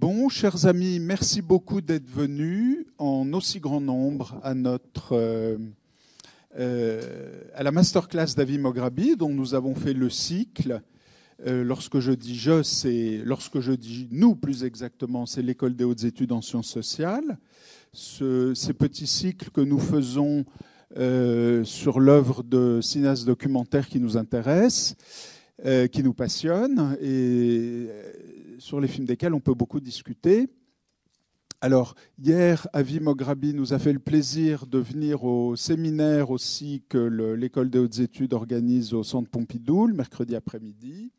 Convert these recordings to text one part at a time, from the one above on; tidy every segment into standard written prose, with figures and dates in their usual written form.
Bon, chers amis, merci beaucoup d'être venus en aussi grand nombre à la masterclass d'Avi Mograbi, dont nous avons fait le cycle. Lorsque je dis nous, plus exactement, c'est l'École des hautes études en sciences sociales. Ces petits cycles que nous faisons sur l'œuvre de cinéastes documentaires qui nous intéressent, qui nous passionnent et sur les films desquels on peut beaucoup discuter. Alors, hier, Avi Mograbi nous a fait le plaisir de venir au séminaire aussi que l'École des hautes études organise au Centre Pompidou, le mercredi après-midi,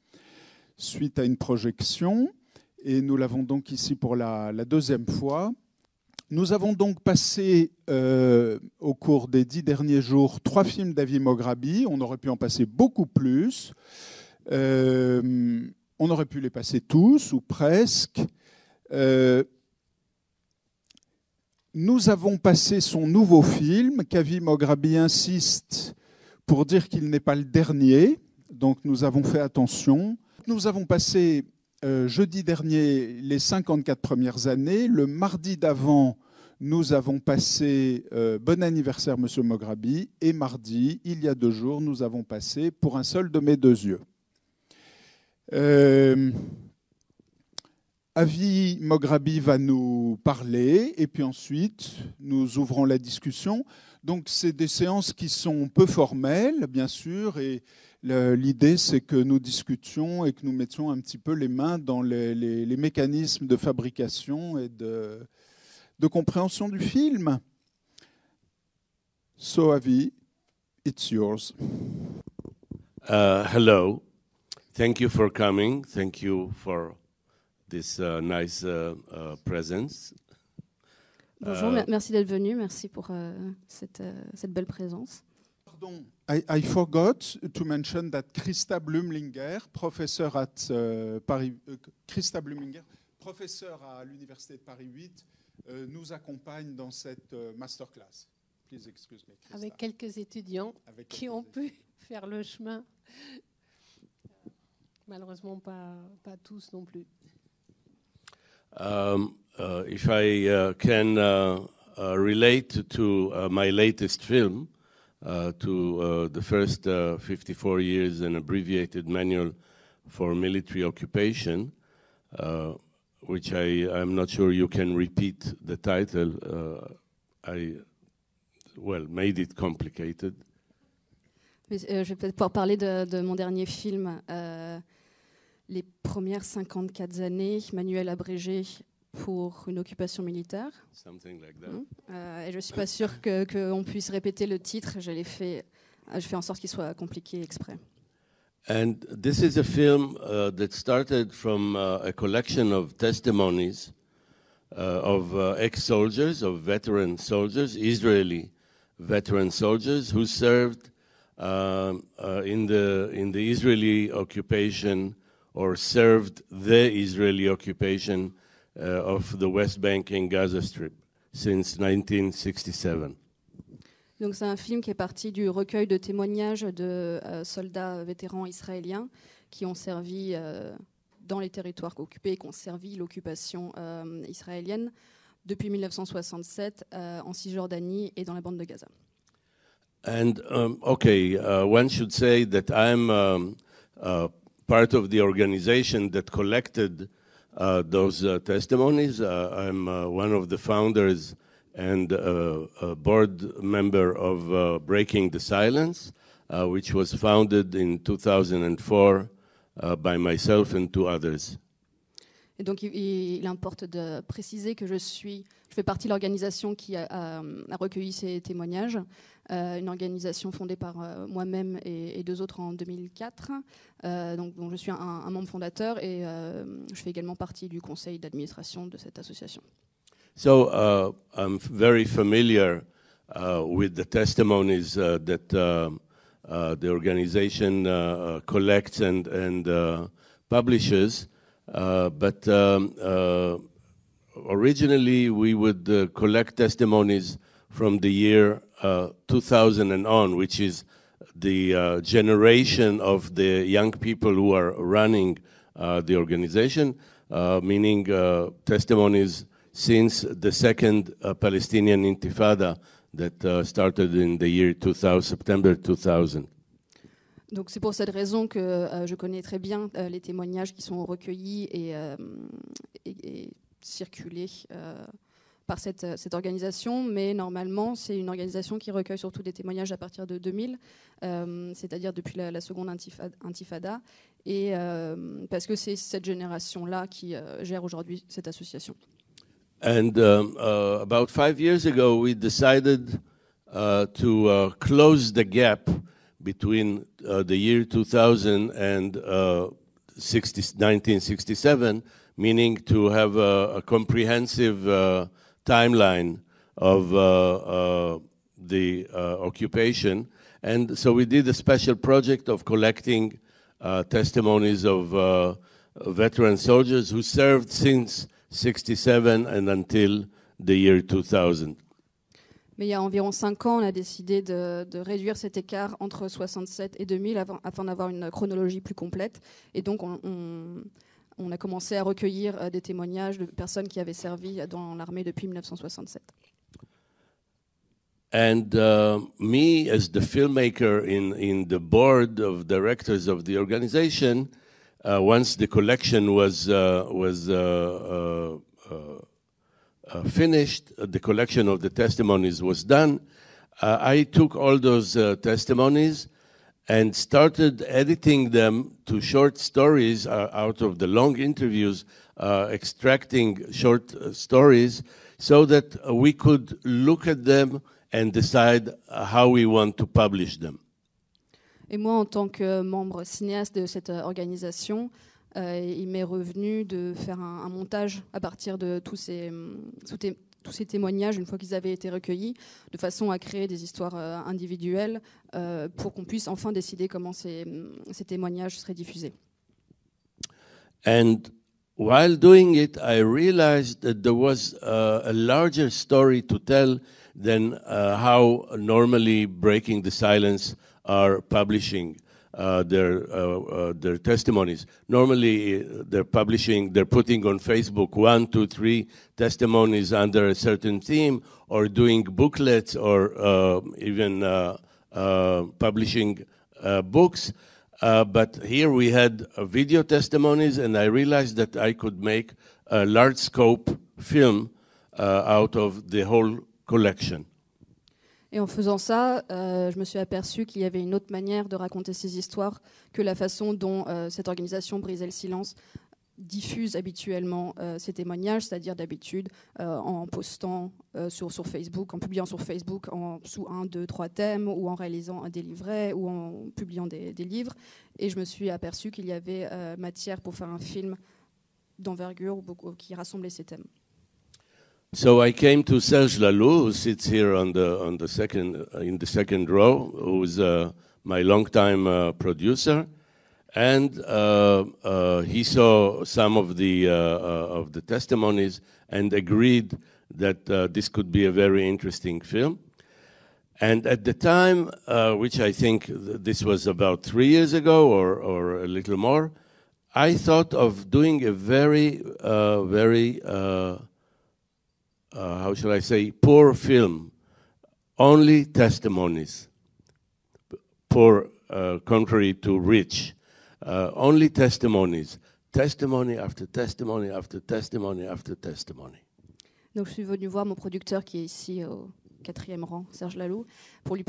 suite à une projection. Et nous l'avons donc ici pour la deuxième fois. Nous avons donc passé, au cours des 10 derniers jours, 3 films d'Avi Mograbi. On aurait pu en passer beaucoup plus. On aurait pu les passer tous, ou presque. Nous avons passé son nouveau film, qu'Avi Mograbi insiste pour dire qu'il n'est pas le dernier. Donc nous avons fait attention. Nous avons passé jeudi dernier les 54 premières années. Le mardi d'avant, nous avons passé Bon anniversaire, Monsieur Mograbi. Et mardi, il y a 2 jours, nous avons passé Pour un seul de mes 2 yeux. Avi Mograbi va nous parler et puis ensuite nous ouvrons la discussion. Donc c'est des séances qui sont peu formelles, bien sûr, et l'idée c'est que nous discutions et que nous mettions un petit peu les mains dans les mécanismes de fabrication et de compréhension du film. So Avi, it's yours. Hello. Thank you for coming. Thank you for this nice presence. Bonjour, merci d'être venu. Merci pour cette belle présence. Pardon, I forgot to mention that Christa Blümlinger, professeur à l'Université de Paris 8, nous accompagne dans cette masterclass. Please excuse me, Christa. Avec quelques étudiants qui ont pu faire le chemin. Malheureusement, pas tous non plus. If I can relate to my latest film, to the first 54 years, an abbreviated manual for military occupation, which I'm not sure you can repeat the title. I made it complicated. Je vais peut-être pouvoir parler de mon dernier film, les premières 54 années, manuel abrégé pour une occupation militaire. Something like that. Et je ne suis pas sûre qu'on puisse répéter le titre. Je fais en sorte qu'il soit compliqué exprès. And this is a film that started from a collection of testimonies of ex-soldiers, of veteran soldiers, Israeli veteran soldiers who served in the Israeli occupation or served the Israeli occupation of the West Bank and Gaza Strip since 1967. Donc c'est un film qui est parti du recueil de témoignages de soldats vétérans israéliens qui ont servi dans les territoires occupés et qui ont servi l'occupation israélienne depuis 1967 en Cisjordanie et dans la bande de Gaza. And one should say that I'm part of the organization that collected those testimonies. I'm one of the founders and a board member of Breaking the Silence, which was founded in 2004 by myself and 2 others. Et donc il importe de préciser que je fais partie de l'organisation qui a recueilli ces témoignages, une organisation fondée par moi-même et 2 autres en 2004. Donc je suis un membre fondateur et je fais également partie du conseil d'administration de cette association. So I'm very familiar with the testimonies that the organization collects and publishes. But originally we would collect testimonies from the year 2000 and on, which is the generation of the young people who are running the organization. meaning testimonies since the second Palestinian Intifada that started in the year 2000, September 2000. Donc c'est pour cette raison que je connais très bien les témoignages qui sont recueillis et circulés par cette organisation, mais normalement c'est une organisation qui recueille surtout des témoignages à partir de 2000, c'est-à-dire depuis la seconde intifada, et parce que c'est cette génération-là qui gère aujourd'hui cette association. And about 5 years ago, we decided to close the gap between the year 2000 and 1967, meaning to have a comprehensive timeline of the occupation. And so we did a special project of collecting testimonies of veteran soldiers who served since 67 and until the year 2000. Mais il y a environ 5 ans, on a décidé de réduire cet écart entre 67 et 2000 afin d'avoir une chronologie plus complète. Et donc, on a commencé à recueillir des témoignages de personnes qui avaient servi dans l'armée depuis 1967. And me, as the filmmaker in the board of directors of the organization, once the collection was finished, the collection of the testimonies was done, I took all those testimonies and started editing them to short stories out of the long interviews, extracting short stories so that we could look at them and decide how we want to publish them. Et moi, en tant que membre cinéaste de cette organisation, il m'est revenu de faire un montage à partir de tous ces témoignages, une fois qu'ils avaient été recueillis, de façon à créer des histoires individuelles pour qu'on puisse enfin décider comment ces témoignages seraient diffusés. And while doing it, I realized that there was a larger story to tell than how normally Breaking the Silence are publishing their testimonies. Normally, they're putting on Facebook 1, 2, 3 testimonies under a certain theme, or doing booklets, or even publishing books. But here we had video testimonies, and I realized that I could make a large scope film out of the whole collection. Et en faisant ça, je me suis aperçue qu'il y avait une autre manière de raconter ces histoires que la façon dont cette organisation Briser le silence diffuse habituellement ces témoignages, c'est-à-dire d'habitude en postant sur Facebook, en publiant sur Facebook sous 1, 2, 3 thèmes, ou en réalisant des livrets, ou en publiant des livres. Et je me suis aperçue qu'il y avait matière pour faire un film d'envergure qui rassemblait ces thèmes. So I came to Serge Laloux, who sits here in the second row, who's my longtime producer, and he saw some of the testimonies and agreed that this could be a very interesting film. And at the time, which I think this was about 3 years ago or a little more, I thought of doing a very how shall I say, poor film, only testimonies, poor contrary to rich, only testimonies, testimony after testimony after testimony after testimony. Donc je suis venue voir mon producteur qui est ici au 4e rang, Serge Laloux, pour lui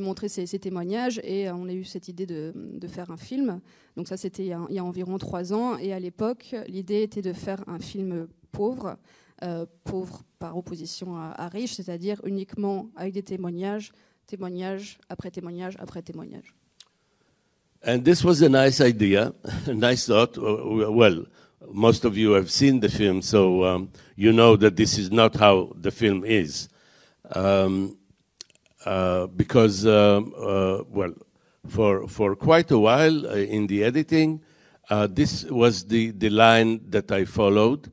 montrer ses témoignages, et on a eu cette idée de faire un film. Donc ça c'était il y a environ 3 ans, et à l'époque l'idée était de faire un film pauvre, pauvre par opposition à riche, c'est-à-dire uniquement avec des témoignages, témoignage après témoignage après témoignage. And this was a nice idea, a nice thought. Well, most of you have seen the film, so you know that this is not how the film is. Because, well, for quite a while in the editing, this was the line that I followed.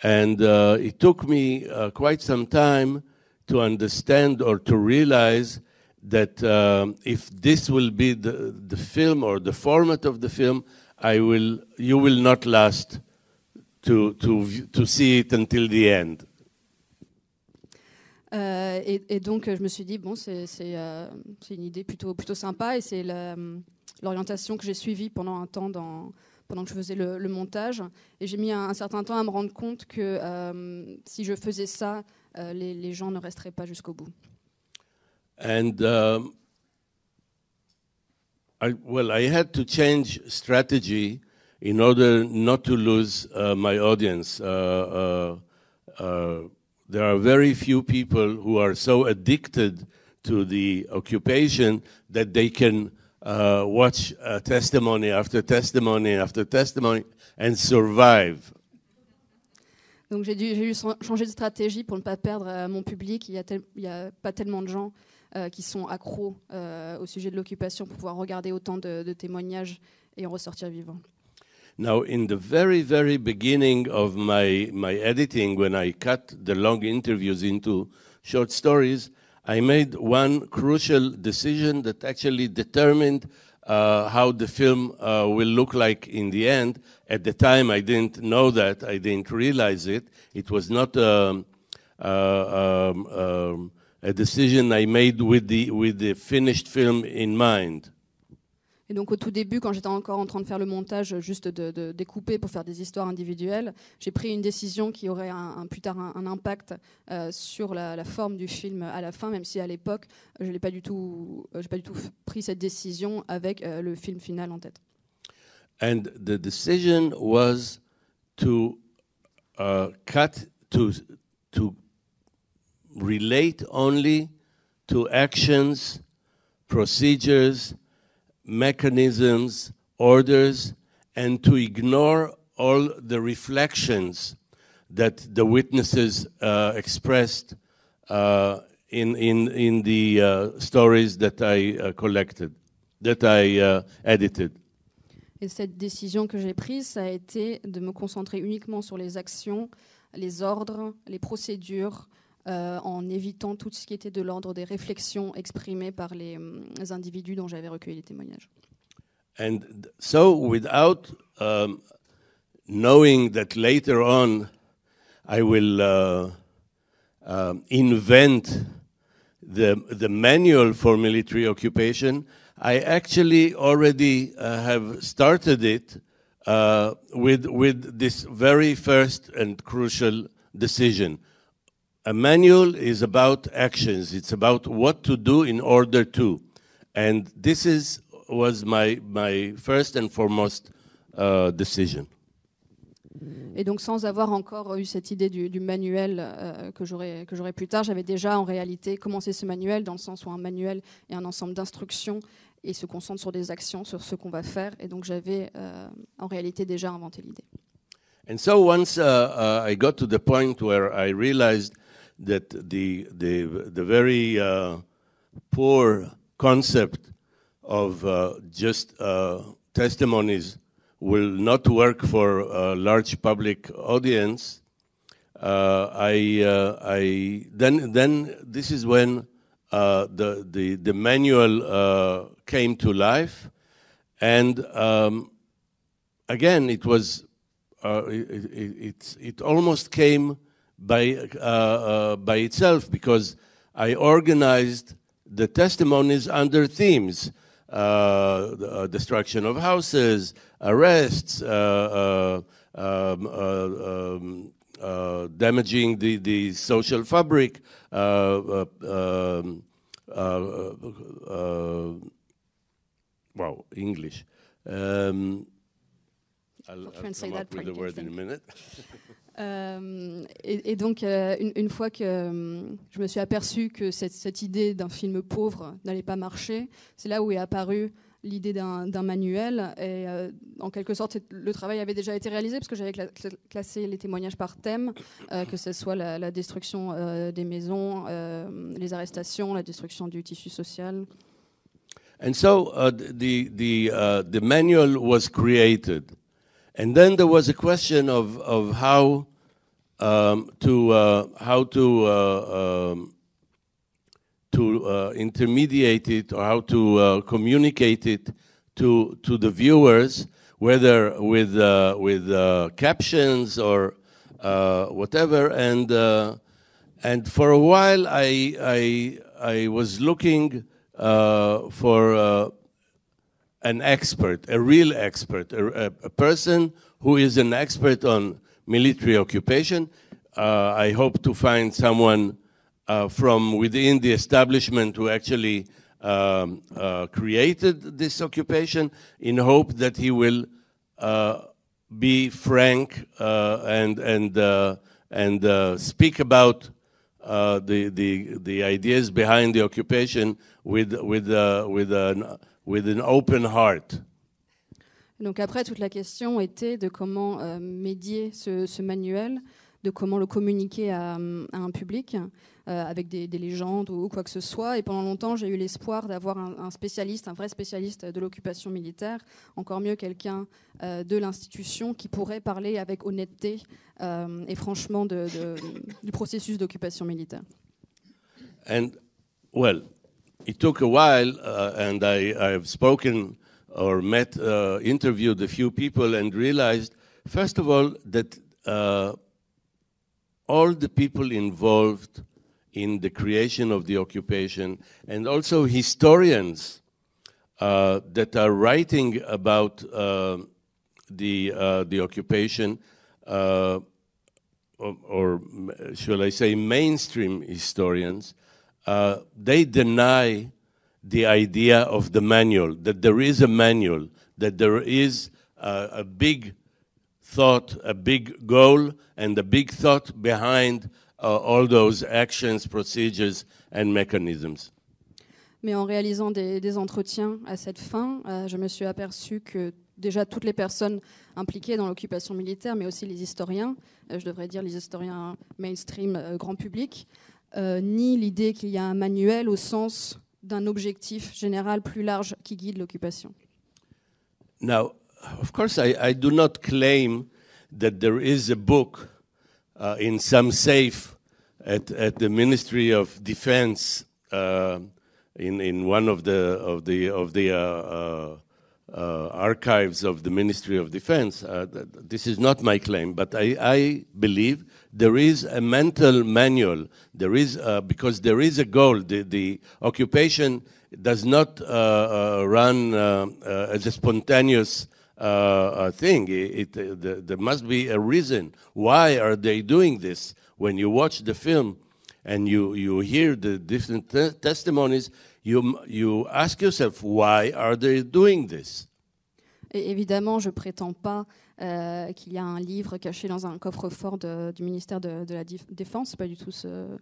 And it took me quite some time to understand or to realize that if this will be the film or the format of the film, you will not last to see it until the end. Et donc je me suis dit bon c'est une idée plutôt sympa et c'est l'orientation que j'ai suivie pendant un temps pendant que je faisais le montage et j'ai mis un certain temps à me rendre compte que si je faisais ça les gens ne resteraient pas jusqu'au bout. And I had to change strategy in order not to lose my audience. There are very few people who are so addicted to the occupation that they can watch testimony after testimony after testimony and survive. Donc j'ai dû changer de stratégie pour ne pas perdre mon public. Il y a pas tellement de gens qui sont accros au sujet de l'occupation pour pouvoir regarder autant de témoignages et en ressortir vivants. Now, in the very, very beginning of my editing, when I cut the long interviews into short stories, I made one crucial decision that actually determined how the film will look like in the end. At the time, I didn't know that. I didn't realize it. It was not a decision I made with the finished film in mind. Et donc au tout début, quand j'étais encore en train de faire le montage, juste de découper pour faire des histoires individuelles, j'ai pris une décision qui aurait plus tard un impact sur la forme du film à la fin, même si à l'époque, je n'ai pas du tout pris cette décision avec le film final en tête. And the decision was to cut to relate only to actions, procedures, mechanisms, orders, and to ignore all the reflections that the witnesses expressed in the stories that I collected, that I edited. Et cette décision que j'ai prise, ça a été de me concentrer uniquement sur les actions, les ordres, les procédures, en évitant tout ce qui était de l'ordre des réflexions exprimées par les individus dont j'avais recueilli les témoignages. And so, without knowing that later on I will invent the manual for military occupation, I actually already have started it with this very first and crucial decision. A manual is about actions. It's about what to do in order to. And this was my first and foremost decision. Et donc sans avoir encore eu cette idée du manuel que j'aurai plus tard, j'avais déjà en réalité commencé ce manuel dans le sens où un manuel est un ensemble d'instructions et se concentre sur des actions, sur ce qu'on va faire. Et donc j'avais en réalité déjà inventé l'idée. And so once I got to the point where I realized that the very poor concept of just testimonies will not work for a large public audience, then this is when the manual came to life, and again it was it almost came by itself, because I organized the testimonies under themes: destruction of houses, arrests, damaging the social fabric, English. I'll come up with the word in a minute. Et donc, une fois que je me suis aperçue que cette idée d'un film pauvre n'allait pas marcher, c'est là où est apparue l'idée d'un manuel. Et en quelque sorte, le travail avait déjà été réalisé parce que j'avais classé les témoignages par thème, que ce soit la destruction des maisons, les arrestations, la destruction du tissu social. And so the manual was created. And then there was a question of how to intermediate it, or how to communicate it to the viewers whether with captions or whatever. And for a while, I was looking for an expert, a real expert, a person who is an expert on military occupation. I hope to find someone from within the establishment who actually created this occupation, in hope that he will be frank and speak about the ideas behind the occupation with an open heart. Donc après, toute la question était de comment médier ce manuel, de comment le communiquer à un public, avec des légendes ou quoi que ce soit. Et pendant longtemps, j'ai eu l'espoir d'avoir un spécialiste, un vrai spécialiste de l'occupation militaire, encore mieux quelqu'un de l'institution qui pourrait parler avec honnêteté et franchement du processus d'occupation militaire. And, well, it took a while, and I've spoken or met, interviewed a few people and realized, first of all, that all the people involved in the creation of the occupation, and also historians that are writing about the occupation, or shall I say mainstream historians, they deny the idea of the manual, that there is a manual, that there is a big thought, a big goal, and a big thought behind all those actions, procedures, and mechanisms. Mais en réalisant des entretiens à cette fin, je me suis aperçu que déjà toutes les personnes impliquées dans l'occupation militaire, mais aussi les historiens, je devrais dire les historiens mainstream, grand public, nient l'idée qu'il y a un manuel au sens d'un objectif général plus large qui guide l'occupation. Now, of course, I do not claim that there is a book in some safe at the Ministry of Defense, in one of the archives of the Ministry of Defense. This is not my claim, but I believe there is a mental manual. There is because there is a goal. The occupation does not run as a spontaneous thing. There must be a reason. Why are they doing this? When you watch the film and you hear the different testimonies, you ask yourself, why are they doing this? Et évidemment, je ne prétends pas qu'il y a un livre caché dans un coffre-fort du ministère de la Défense. Ce n'est pas du tout ce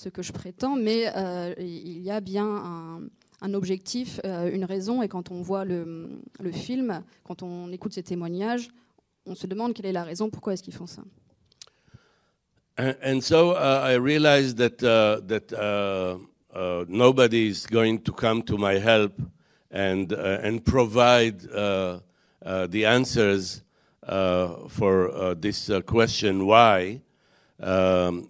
que je prétends, mais il y a bien un objectif, une raison. Et quand on voit le film, quand on écoute ces témoignages, on se demande quelle est la raison, pourquoi est-ce qu'ils font ça. And so I realized that nobody is going to come to my help and provide the answers for this question, why? And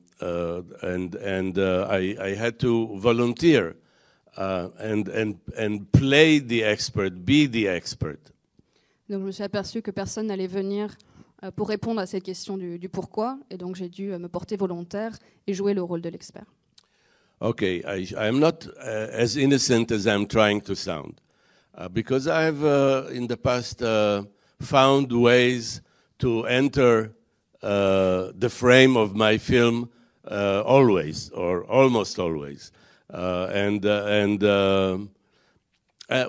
I had to volunteer and play the expert, be the expert. Donc je me suis aperçu que personne n'allait venir pour répondre à cette question du pourquoi, et donc j'ai dû me porter volontaire et jouer le rôle de l'expert. Okay, I am not as innocent as I'm trying to sound, because I've in the past found ways to enter the frame of my film always, or almost always,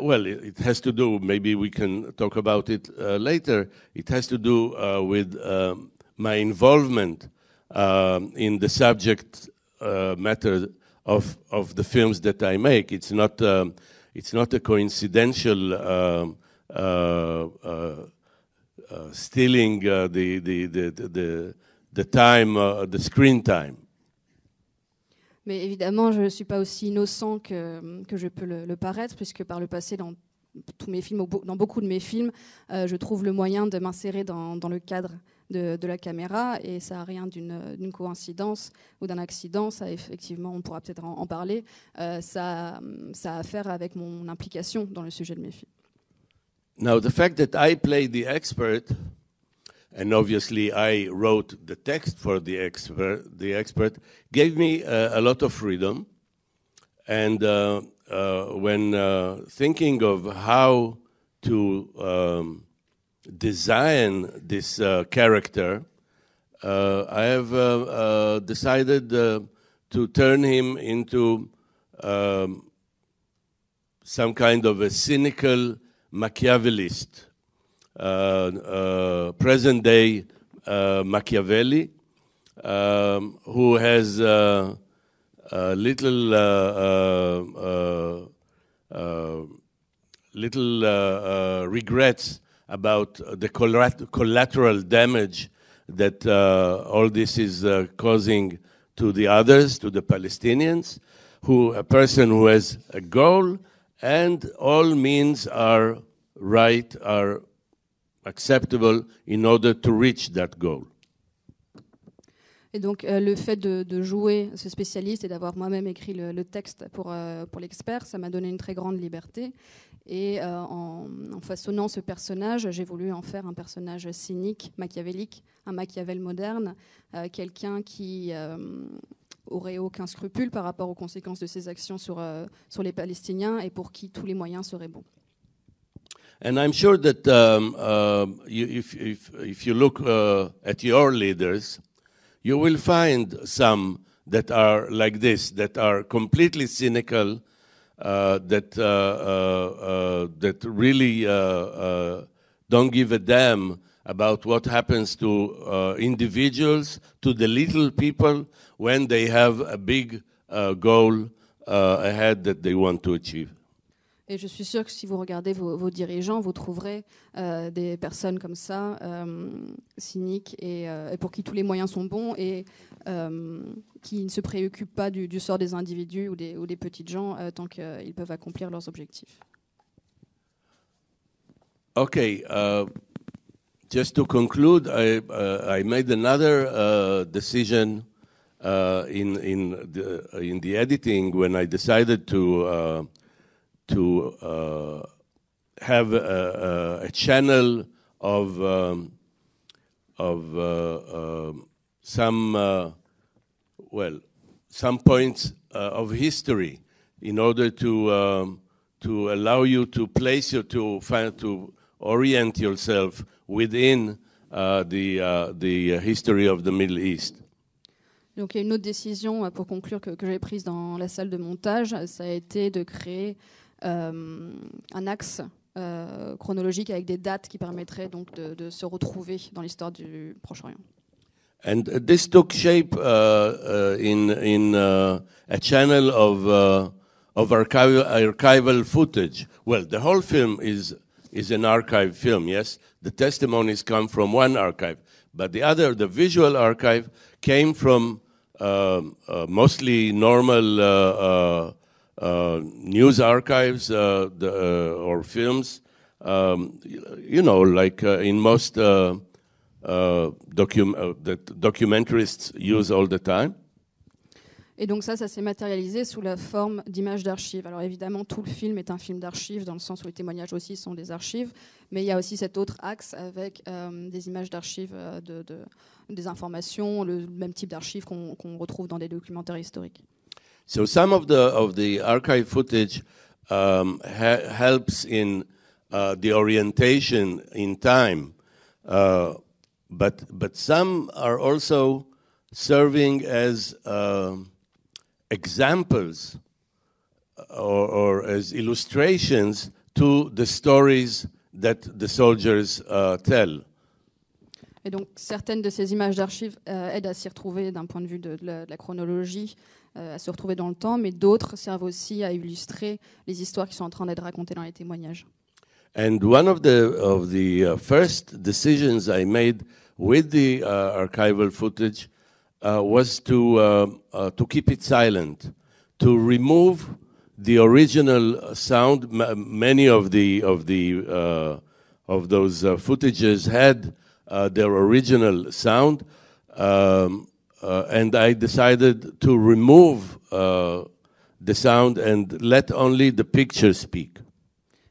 well, it has to do, maybe we can talk about it later, it has to do with my involvement in the subject matter of the films that I make. It's not a coincidental stealing the time, the screen time. Mais évidemment, je ne suis pas aussi innocent que je peux le paraître, puisque par le passé, dans tous mes films, dans beaucoup de mes films, je trouve le moyen de m'insérer dans le cadre de la caméra, et ça n'a rien d'une coïncidence ou d'un accident. Ça, effectivement, on pourra peut-être en parler. Ça a à faire avec mon implication dans le sujet de mes films. Now, the fact that I played the expert, and obviously I wrote the text for the expert gave me a lot of freedom. And when thinking of how to design this character, I have decided to turn him into some kind of a cynical Machiavellist, present-day Machiavelli, who has little regrets about the collateral damage that all this is causing to the others, to the Palestinians, a person who has a goal, and all means are right, are acceptable in order to reach that goal. Et donc le fait de jouer ce spécialiste et d'avoir moi-même écrit le texte pour l'expert, ça m'a donné une très grande liberté. Et en façonnant ce personnage, j'ai voulu en faire un personnage cynique, machiavélique, un Machiavel moderne, quelqu'un qui aurait aucun scrupule par rapport aux conséquences de ses actions sur les Palestiniens et pour qui tous les moyens seraient bons. And I'm sure that if you look at your leaders, you will find some that are like this, that are completely cynical, that really don't give a damn about what happens to individuals, to the little people, when they have a big goal ahead that they want to achieve. Et je suis sûre que si vous regardez vos dirigeants, vous trouverez des personnes comme ça, cyniques, et pour qui tous les moyens sont bons, et qui ne se préoccupent pas du sort des individus ou des petites gens tant qu'ils peuvent accomplir leurs objectifs. Okay, just to conclude, I made another decision in the editing when I decided to have a channel of some points of history in order to allow you to place you to orient yourself within the history of the Middle East. Donc il y a une autre décision pour conclure que j'ai prise dans la salle de montage, ça a été de créer un axe chronologique avec des dates qui permettraient donc de se retrouver dans l'histoire du Proche-Orient. And this took shape in a channel of archival footage. Well, the whole film is an archive film, yes? The testimonies come from one archive, but the visual archive came from mostly normal news archives or films, like in most that documentarists use all the time. Et donc ça s'est matérialisé sous la forme d'images d'archives. Alors évidemment, tout le film est un film d'archives, dans le sens où les témoignages aussi sont des archives, mais il y a aussi cet autre axe avec des images d'archives, des informations, le même type d'archives qu'on retrouve dans des documentaires historiques. So some of the archive footage helps in the orientation in time, but some are also serving as examples or as illustrations to the stories that the soldiers tell. Et donc certaines de ces images d'archives aident à s'y retrouver d'un point de vue de la chronologie, à se retrouver dans le temps, mais d'autres servent aussi à illustrer les histoires qui sont en train d'être racontées dans les témoignages. And one of the first decisions I made with the archival footage was to keep it silent, to remove the original sound. Many of those footages had their original sound. And I decided to remove the sound and let only the picture speak.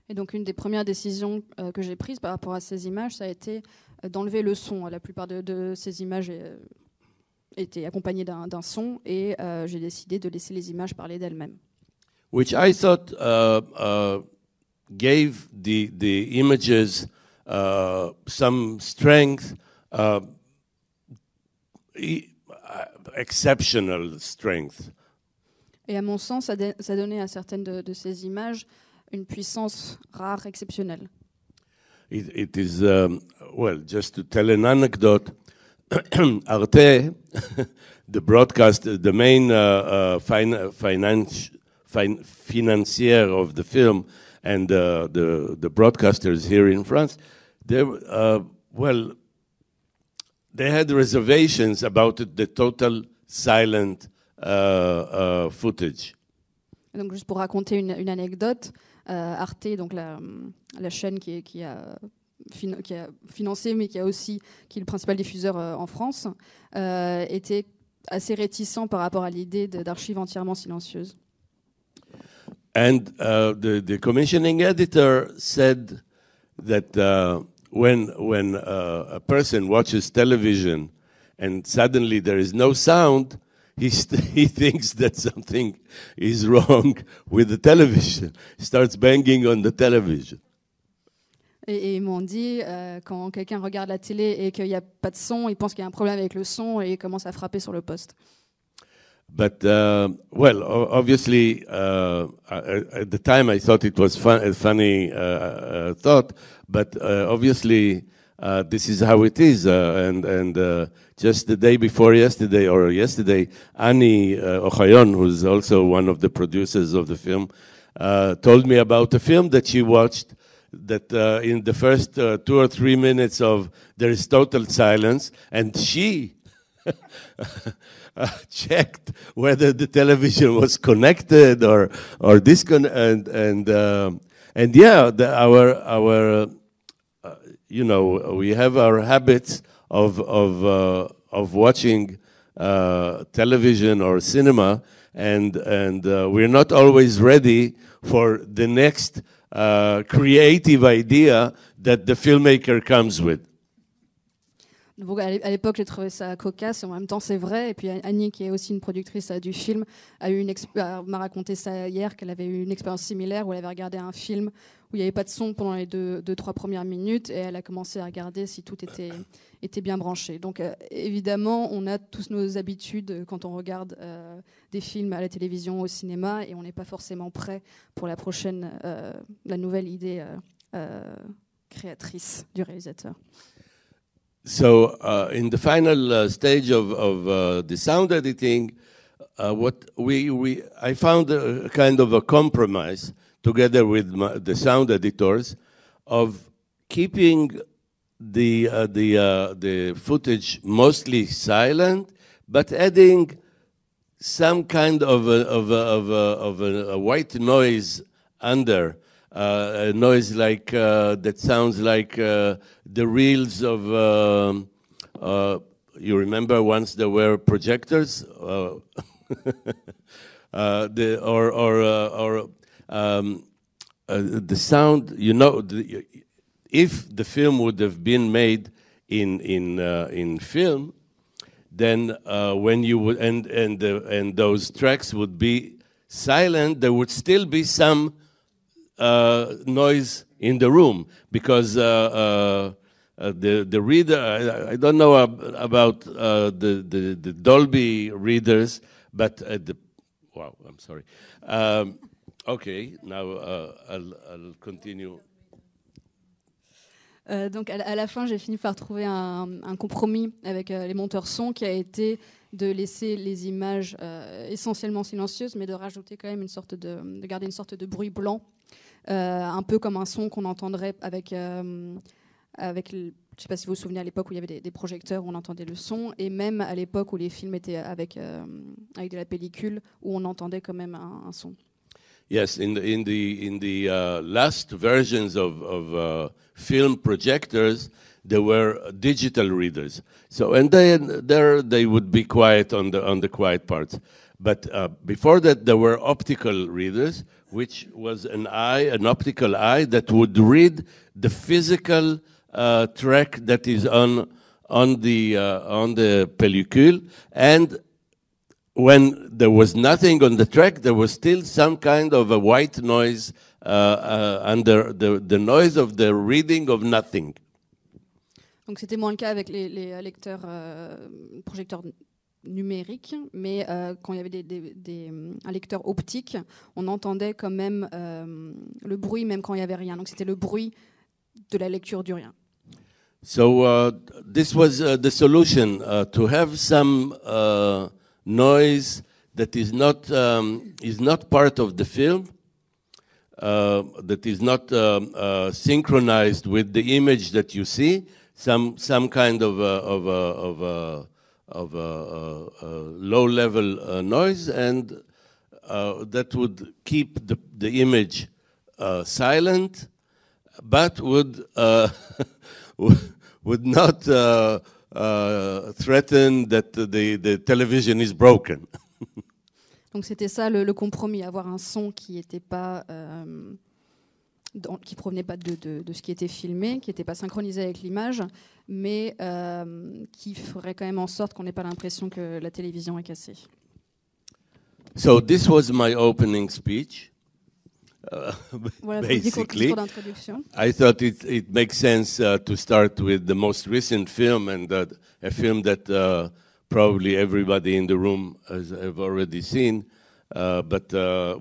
Et donc une des premières décisions que j'ai prises par rapport à ces images, ça a été d'enlever le son. La plupart de ces images étaient accompagnées d'un son et j'ai décidé de laisser les images parler d'elles-mêmes. Which I thought gave the images some strength, exceptional strength. Et à mon sens, ça donnait à certaines de ces images une puissance rare, exceptionnelle. It is, well, just to tell an anecdote, Arte, the broadcast, the main financier of the film and the broadcasters here in France, they, well, they had reservations about the total silent footage. Donc juste pour raconter une anecdote, Arte, donc la chaîne qui a financé, mais qui est le principal diffuseur en France, était assez réticent par rapport à l'idée d'archives entièrement silencieuses. And the commissioning editor said that when a person watches television and suddenly there is no sound, he thinks that something is wrong with the television. He starts banging on the television. Et ils m'ont dit, quand quelqu'un regarde la télé et qu'il n'y a pas de son, il pense qu'il y a un problème avec le son et il commence à frapper sur le poste. But, well, obviously, at the time I thought it was a funny thought, but obviously this is how it is. And just the day before yesterday, Annie Ochayon, who's also one of the producers of the film, told me about a film that she watched that in the first 2 or 3 minutes of there is total silence, and she checked whether the television was connected or disconnected, and yeah, our you know, we have our habits of watching television or cinema, and we're not always ready for the next creative idea that the filmmaker comes with. Donc à l'époque, j'ai trouvé ça cocasse, et en même temps, c'est vrai. Et puis Annie, qui est aussi une productrice du film, m'a raconté ça hier, qu'elle avait eu une expérience similaire où elle avait regardé un film où il n'y avait pas de son pendant les 2-3 premières minutes, et elle a commencé à regarder si tout était bien branché. Donc évidemment, on a tous nos habitudes quand on regarde des films à la télévision, au cinéma, et on n'est pas forcément prêt pour la nouvelle idée créatrice du réalisateur. So in the final stage of the sound editing, I found a kind of a compromise together with the sound editors of keeping the footage mostly silent, but adding some kind of a white noise under. A noise like that sounds like the reels of. You remember once there were projectors, the sound. You know, if the film would have been made in film, then when you would and those tracks would be silent, there would still be some noise in the room, because the reader, I don't know about the Dolby readers, but wow, I'm sorry. Okay, now I'll continue. Donc à la fin, j'ai fini par trouver un compromis avec les monteurs son, qui a été de laisser les images essentiellement silencieuses, mais de rajouter quand même de garder une sorte de bruit blanc, un peu comme un son qu'on entendrait avec je ne sais pas si vous vous souvenez, à l'époque où il y avait des projecteurs où on entendait le son, et même à l'époque où les films étaient avec de la pellicule, où on entendait quand même un son. Yes, in the last versions of film projectors, there were digital readers. So, and then there they would be quiet on the quiet parts. But before that, there were optical readers, which was an optical eye that would read the physical track that is on the pellicule, and when there was nothing on the track, there was still some kind of a white noise under the noise of the reading of nothing. Donc c'était moins le cas avec les lecteurs projecteurs numériques, mais quand il y avait un lecteur optique, on entendait quand même le bruit même quand il n'y avait rien. Donc c'était le bruit de la lecture du rien. So this was the solution, to have some noise that is not part of the film, that is not synchronized with the image that you see, some kind of low-level noise, and that would keep the image silent, but would not threaten that the television is broken. Donc c'était ça le compromis, avoir un son qui n'était pas, qui provenait pas de ce qui était filmé, qui n'était pas synchronisé avec l'image, mais qui ferait quand même en sorte qu'on n'ait pas l'impression que la télévision est cassée. So this was my opening speech. Voilà, Basically, d'introduction. I thought it makes sense to start with the most recent film, and a film that probably everybody in the room have already seen, but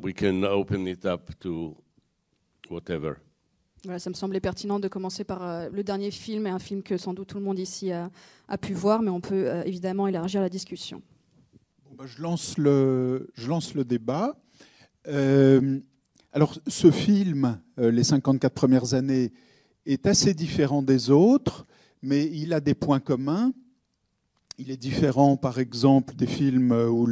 we can open it up to whatever. Voilà, ça me semblait pertinent de commencer par le dernier film, et un film que sans doute tout le monde ici a pu voir, mais on peut évidemment élargir la discussion. Bon, bah, je lance le débat. Alors, ce film, Les 54 premières années, est assez différent des autres, mais il a des points communs. Il est différent, par exemple, des films où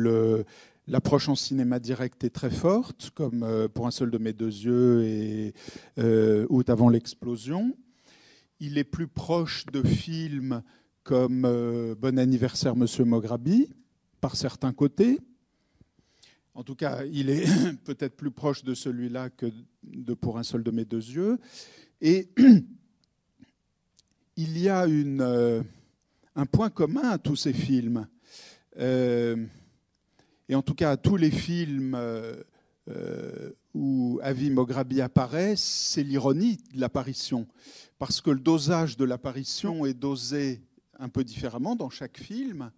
l'approche en cinéma direct est très forte, comme Pour un seul de mes deux yeux et Août avant l'explosion. Il est plus proche de films comme Bon anniversaire, Monsieur Mograbi, par certains côtés. En tout cas, il est peut-être plus proche de celui-là que de Pour un seul de mes deux yeux. Et il y a un point commun à tous ces films. Et en tout cas, à tous les films où Avi Mograbi apparaît, c'est l'ironie de l'apparition. Parce que le dosage de l'apparition est dosé un peu différemment dans chaque film.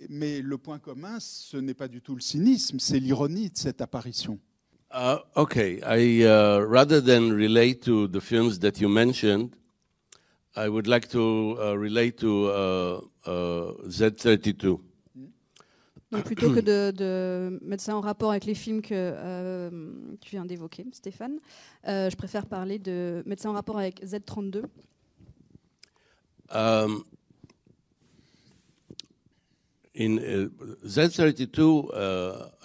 Mais le point commun, ce n'est pas du tout le cynisme, c'est l'ironie de cette apparition. Okay, rather than relate to the films that you mentioned, I would like to relate to Z32. Donc plutôt que de mettre ça en rapport avec les films que tu viens d'évoquer, Stéphane, je préfère mettre ça en rapport avec Z32. In Z32,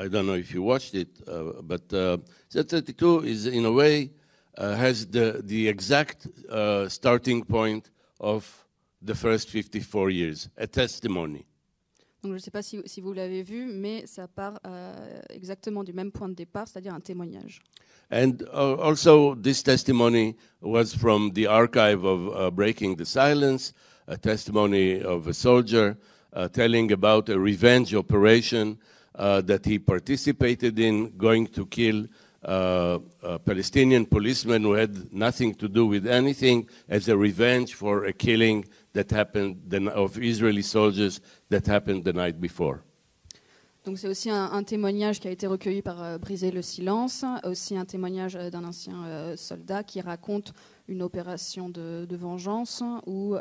I don't know if you watched it, but Z32 is in a way has the exact starting point of the first 54 years, a testimony. Donc je ne sais pas si vous l'avez vu, mais ça part exactement du même point de départ, c'est-à-dire un témoignage. And also this testimony was from the archive of Breaking the Silence, a testimony of a soldier telling about a revenge operation that he participated in, going to kill Palestinian policemen who had nothing to do with anything, as a revenge for a killing that happened of Israeli soldiers that happened the night before. Donc c'est aussi un témoignage qui a été recueilli par Briser le silence, aussi un témoignage d'un ancien soldat qui raconte une opération de vengeance où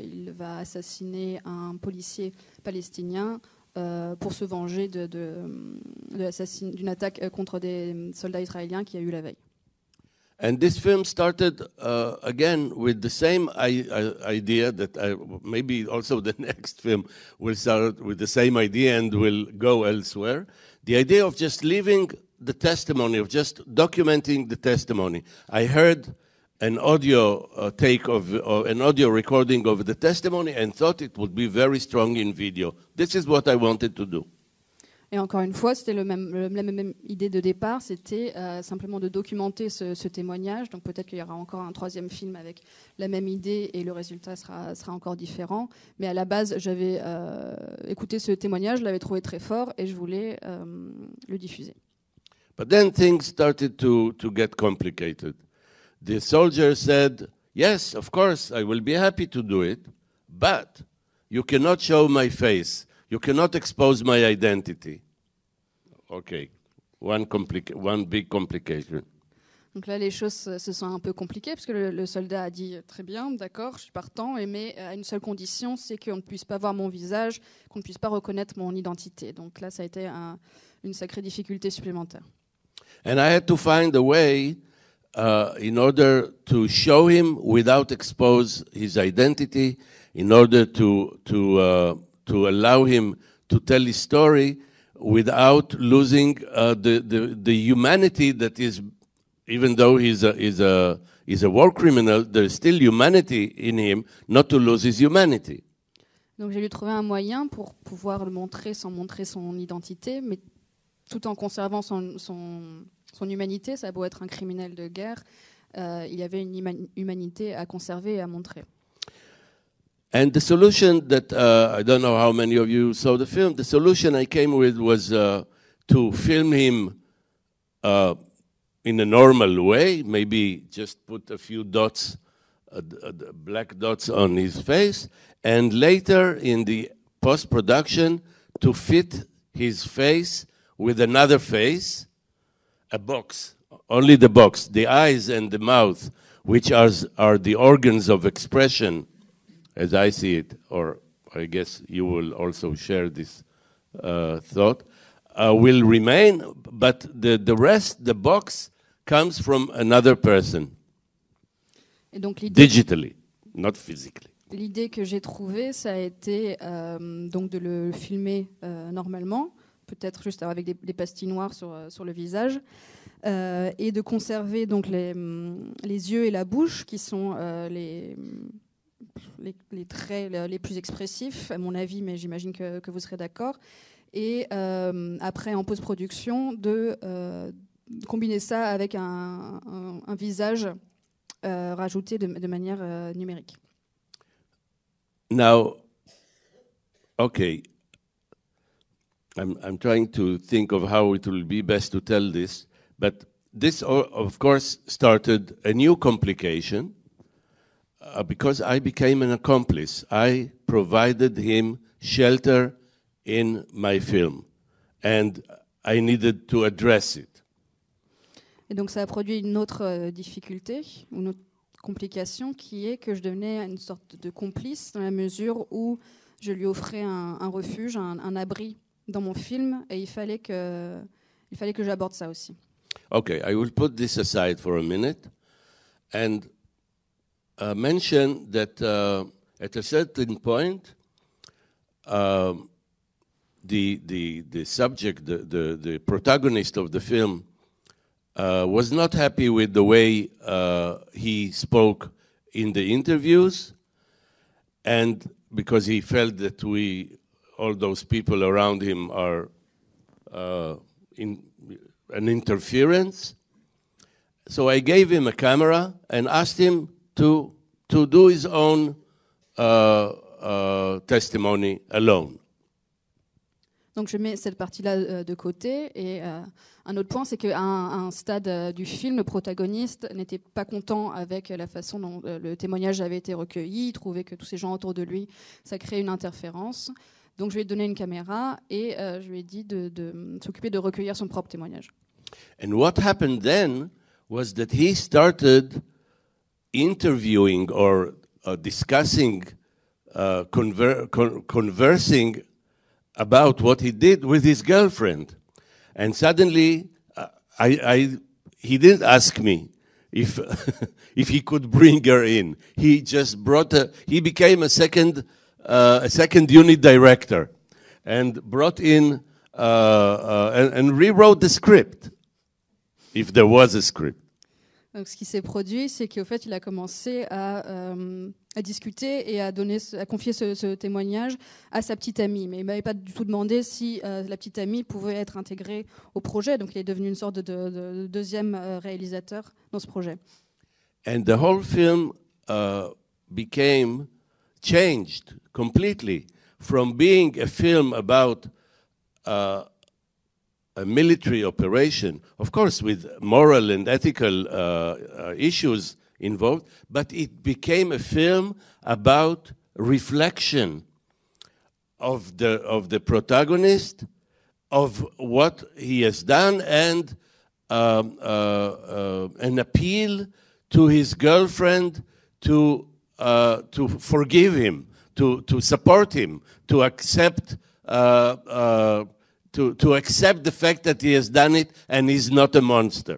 il va assassiner un policier palestinien pour se venger d'une attaque contre des soldats israéliens qu'il y a eu la veille. And this film started again with the same idea that maybe also the next film will start with the same idea and will go elsewhere. The idea of just leaving the testimony, of just documenting the testimony. I heard an audio an audio recording of the testimony and thought it would be very strong in video. This is what I wanted to do. Et encore une fois, c'était la même idée de départ, c'était simplement de documenter ce témoignage. Donc peut-être qu'il y aura encore un troisième film avec la même idée et le résultat sera encore différent. Mais à la base, j'avais écouté ce témoignage, je l'avais trouvé très fort et je voulais le diffuser. But then things started to get complicated. The soldier said, "Yes, of course, I will be happy to do it, but you cannot show my face. You cannot expose my identity." Okay, one big complication. Donc là, les choses se sont un peu compliquées parce que le soldat a dit très bien, d'accord, je suis partant, mais à une seule condition, c'est qu'on ne puisse pas voir mon visage, qu'on ne puisse pas reconnaître mon identité. Donc là, ça a été une sacrée difficulté supplémentaire. And I had to find a way in order to show him without expose his identity, in order to allow him to tell his story without losing the humanity that is, even though he's a war criminal, there's still humanity in him, not to lose his humanity. Donc j'ai dû trouver un moyen pour pouvoir le montrer sans montrer son identité, mais tout en conservant son humanité. Ça a beau être un criminel de guerre, il y avait une humanité à conserver et à montrer. And the solution that, I don't know how many of you saw the film, the solution I came with was to film him in a normal way, maybe just put a few dots, black dots on his face, and later in the post-production to fit his face with another face, a box, only the box, the eyes and the mouth, which are the organs of expression, as I see it, or I guess you will also share this thought, will remain, but the rest, the box, comes from another person. Et donc digitally, not physically. L'idée que j'ai trouvée, ça a été donc de le filmer normalement, peut-être juste avec des pastilles noires sur le visage, et de conserver donc les yeux et la bouche, qui sont les traits les plus expressifs, à mon avis, mais j'imagine que vous serez d'accord. Et après, en post-production, de combiner ça avec un visage rajouté de manière numérique. Now, okay, I'm trying to think of how it will be best to tell this, but this, of course, started a new complication because I became an accomplice. I provided him shelter in my film, and I needed to address it. Et donc ça a produit une autre difficulté, une autre complication, qui est que je devenais une sorte de complice dans la mesure où je lui offrais un refuge, un abri dans mon film, et il fallait que j'aborde ça aussi. Okay, I will put this aside for a minute and mention that at a certain point, the subject, the protagonist of the film, was not happy with the way he spoke in the interviews, and because he felt that all those people around him are in an interference. So I gave him a camera and asked him to do his own testimony alone. Donc je mets cette partie-là de côté. Et un autre point, c'est qu'à un stade du film, le protagoniste n'était pas content avec la façon dont le témoignage avait été recueilli. Il trouvait que tous ces gens autour de lui, ça créait une interférence. Donc je lui ai donné une caméra et je lui ai dit de s'occuper de recueillir son propre témoignage. And what happened then was that he started interviewing or discussing, conversing about what he did with his girlfriend. And suddenly, he didn't ask me if he could bring her in. He just he became a second unit director and brought in and rewrote the script, if there was a script. Donc, ce qui s'est produit, c'est qu'au fait, il a commencé à discuter et à confier ce témoignage à sa petite amie. Mais il ne m'avait pas du tout demandé si la petite amie pouvait être intégrée au projet. Donc, il est devenu une sorte de deuxième réalisateur dans ce projet. And the whole film became changed completely from being a film about a military operation, of course with moral and ethical issues involved, but it became a film about reflection of the protagonist, of what he has done, and an appeal to his girlfriend to forgive him, to support him, to accept to accept the fact that he has done it and he's not a monster.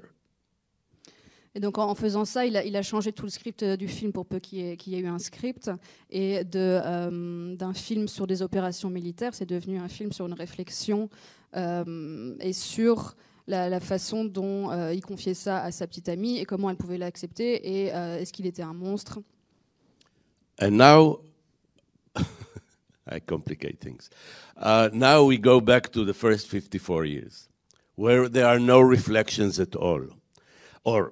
Et donc en faisant ça, il a changé tout le script du film pour peu qu'il y ait eu un script. Et d'un film sur des opérations militaires, c'est devenu un film sur une réflexion et sur la façon dont il confiait ça à sa petite amie et comment elle pouvait l'accepter et est-ce qu'il était un monstre. And now, I complicate things. Now we go back to the first 54 years, where there are no reflections at all. Or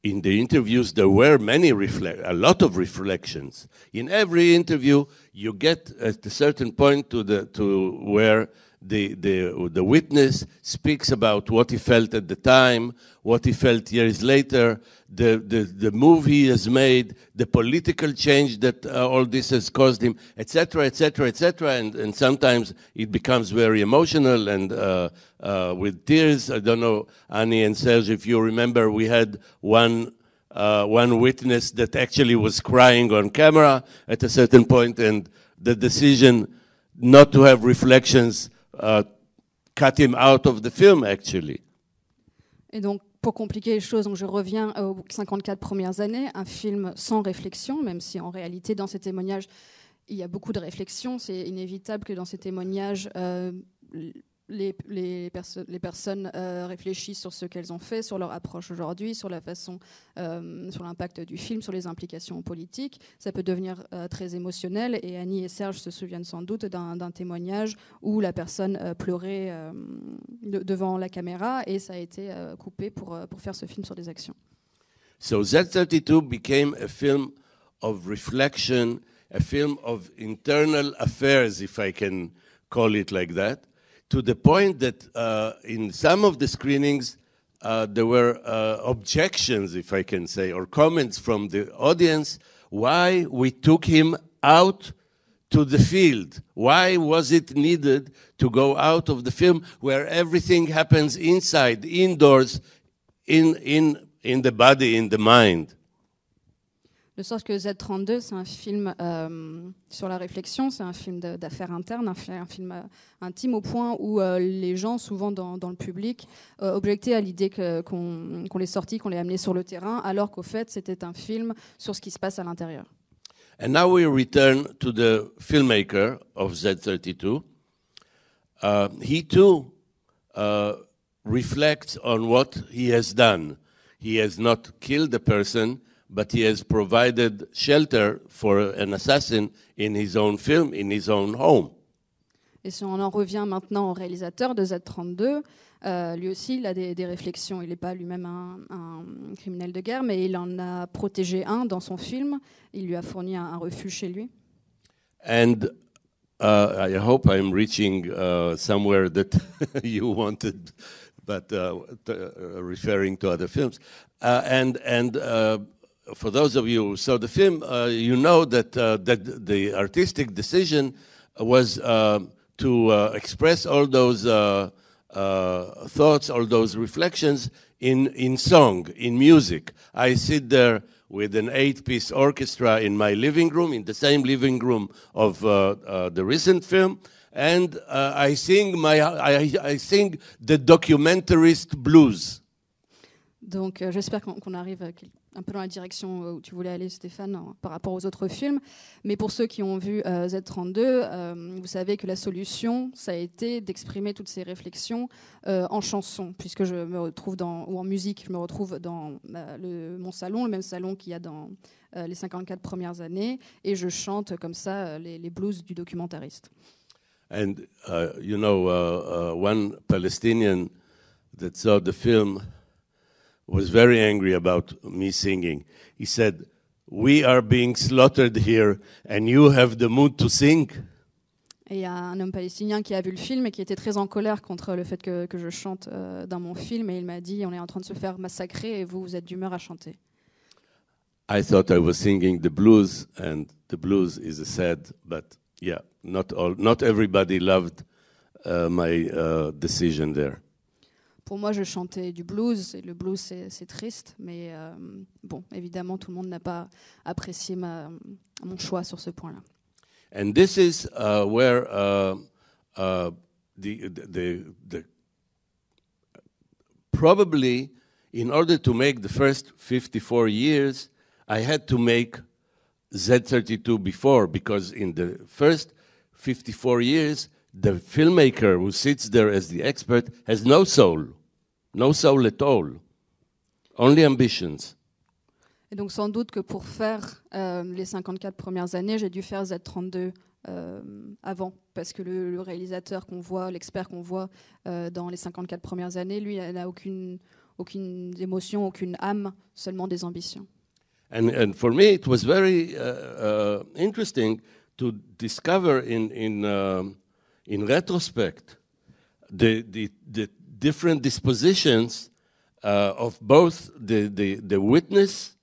in the interviews, there were a lot of reflections. In every interview, you get at a certain point to where the witness speaks about what he felt at the time, what he felt years later, the move he has made, the political change that all this has caused him, etc., etc., etc. And sometimes it becomes very emotional and with tears. I don't know, Annie and Serge, if you remember, we had one witness that actually was crying on camera at a certain point, and the decision not to have reflections cut him out of the film, actually. Et donc, pour compliquer les choses, donc je reviens aux 54 premières années, un film sans réflexion, même si en réalité, dans ces témoignages, il y a beaucoup de réflexion. C'est inévitable que dans ces témoignages, les personnes réfléchissent sur ce qu'elles ont fait, sur leur approche aujourd'hui, sur la façon, sur l'impact du film, sur les implications politiques. Ça peut devenir très émotionnel et Annie et Serge se souviennent sans doute d'un témoignage où la personne pleurait devant la caméra et ça a été coupé pour faire ce film sur des actions. So Z32 became a film of reflection, a film of internal affairs, if I can call it like that, to the point that in some of the screenings there were objections, if I can say, or comments from the audience, why we took him out to the field. Why was it needed to go out of the film where everything happens inside, indoors, in the body, in the mind? De sorte que Z32, c'est un film sur la réflexion, c'est un film d'affaires internes, un film intime au point où les gens, souvent dans le public, objectaient à l'idée qu'on l'ait sorti, qu'on l'ait amené sur le terrain, alors qu'au fait, c'était un film sur ce qui se passe à l'intérieur. And now we return to the filmmaker of Z32. He too reflects on what he has done. He has not killed a person, but he has provided shelter for an assassin in his own film, in his own home. Et si on en revient maintenant au réalisateur de Z32, lui aussi, il a des réflexions. Il n'est pas lui-même un criminel de guerre, mais il en a protégé un dans son film. Il lui a fourni un refuge chez lui. And I hope I'm reaching somewhere that you wanted, but referring to other films. For those of you who saw the film, you know that the artistic decision was to express all those thoughts, all those reflections in song, in music. I sit there with an 8-piece orchestra in my living room, in the same living room of the recent film, and I sing the documentarist blues. Donc j'espère qu'on arrive un peu dans la direction où tu voulais aller, Stéphane, par rapport aux autres films. Mais pour ceux qui ont vu Z32, vous savez que la solution, ça a été d'exprimer toutes ces réflexions en chanson, puisque je me retrouve ou en musique, je me retrouve dans mon salon, le même salon qu'il y a dans les 54 premières années, et je chante comme ça les blues du documentariste. And you know, one Palestinian that saw the film was very angry about me singing. He said, "We are being slaughtered here, and you have the mood to sing." Et il y a un homme palestinien qui a vu le film et qui était très en colère contre le fait que je chante dans mon film, et il m'a dit, on est en train de se faire massacrer et vous êtes d'humeur à chanter. I thought I was singing the blues, and the blues is a sad, but yeah, not everybody loved my decision there. Pour moi, je chantais du blues, et le blues, c'est triste, mais bon, évidemment, tout le monde n'a pas apprécié mon choix sur ce point-là. And this is where the probably, in order to make the first 54 years, I had to make Z32 before, because in the first 54 years, the filmmaker who sits there as the expert has no soul at all, only ambitions. Et donc sans doute que pour faire les 54 premières années, j'ai dû faire Z32 avant, parce que le réalisateur qu'on voit, l'expert qu'on voit dans les 54 premières années, lui, il n'a aucune émotion, aucune âme, seulement des ambitions. And for me, it was very interesting to discover in retrospect the different dispositions of both the witnesses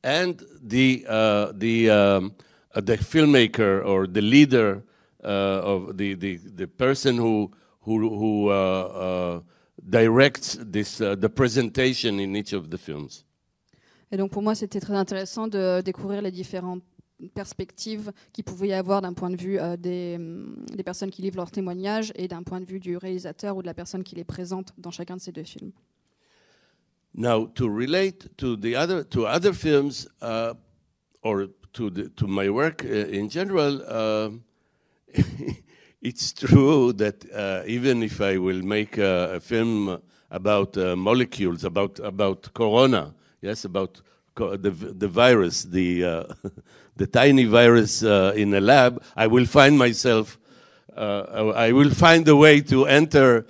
and the filmmaker or the leader of the person who directs the presentation in each of the films. Et donc pour moi, c'était très intéressant de découvrir les différentes perspectives qu'il pouvait y avoir d'un point de vue des personnes qui livrent leurs témoignages et d'un point de vue du réalisateur ou de la personne qui les présente dans chacun de ces deux films. Now, to relate to other films or to my work in general, it's true that even if I will make a film about molecules, about corona, yes, about the virus, the tiny virus in a lab, I will find myself. I will find a way to enter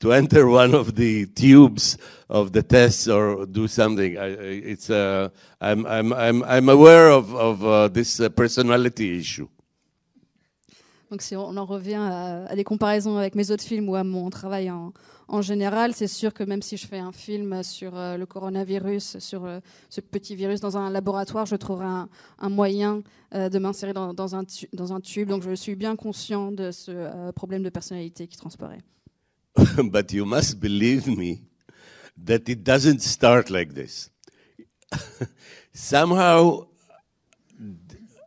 one of the tubes of the tests or do something. I'm aware of this personality issue. Donc si on en revient à des comparaisons avec mes autres films ou à mon travail en général, c'est sûr que même si je fais un film sur le coronavirus, sur ce petit virus dans un laboratoire, je trouverai un moyen de m'insérer dans un tube. Donc je suis bien conscient de ce problème de personnalité qui transparaît. But you must believe me that it doesn't start like this. Somehow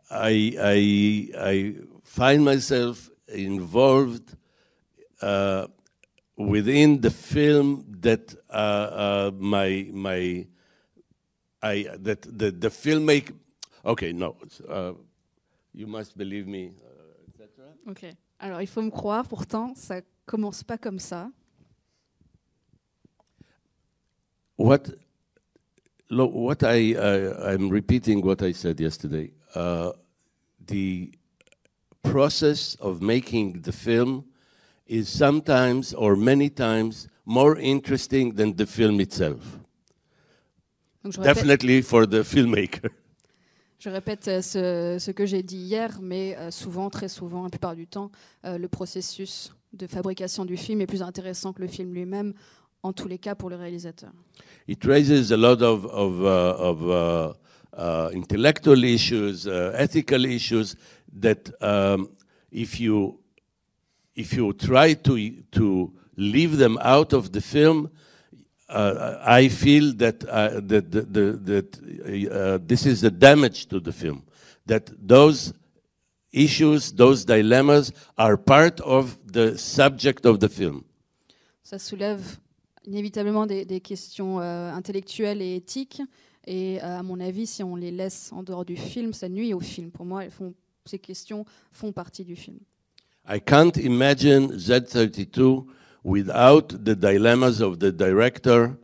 I find myself involved within the film that the filmmaker. Okay, no, you must believe me, etc. Ok. Alors il faut me croire. Pourtant, ça commence pas comme ça. What I'm repeating what I said yesterday. The process of making the film is sometimes or many times more interesting than the film itself. Definitely for the filmmaker. Je répète ce que j'ai dit hier, mais souvent, très souvent, la plupart du temps, le processus de fabrication du film est plus intéressant que le film lui-même, en tous les cas pour le réalisateur. It raises a lot of intellectual issues, ethical issues that if you try to leave them out of the film, I feel that this is a damage to the film. That those issues, those dilemmas, are part of the subject of the film. Ça soulève inévitablement des questions intellectuelles et éthiques. Et à mon avis, si on les laisse en dehors du film, ça nuit au film. Pour moi, ces questions font partie du film. I can't imagine Z32 without the dilemmas of the director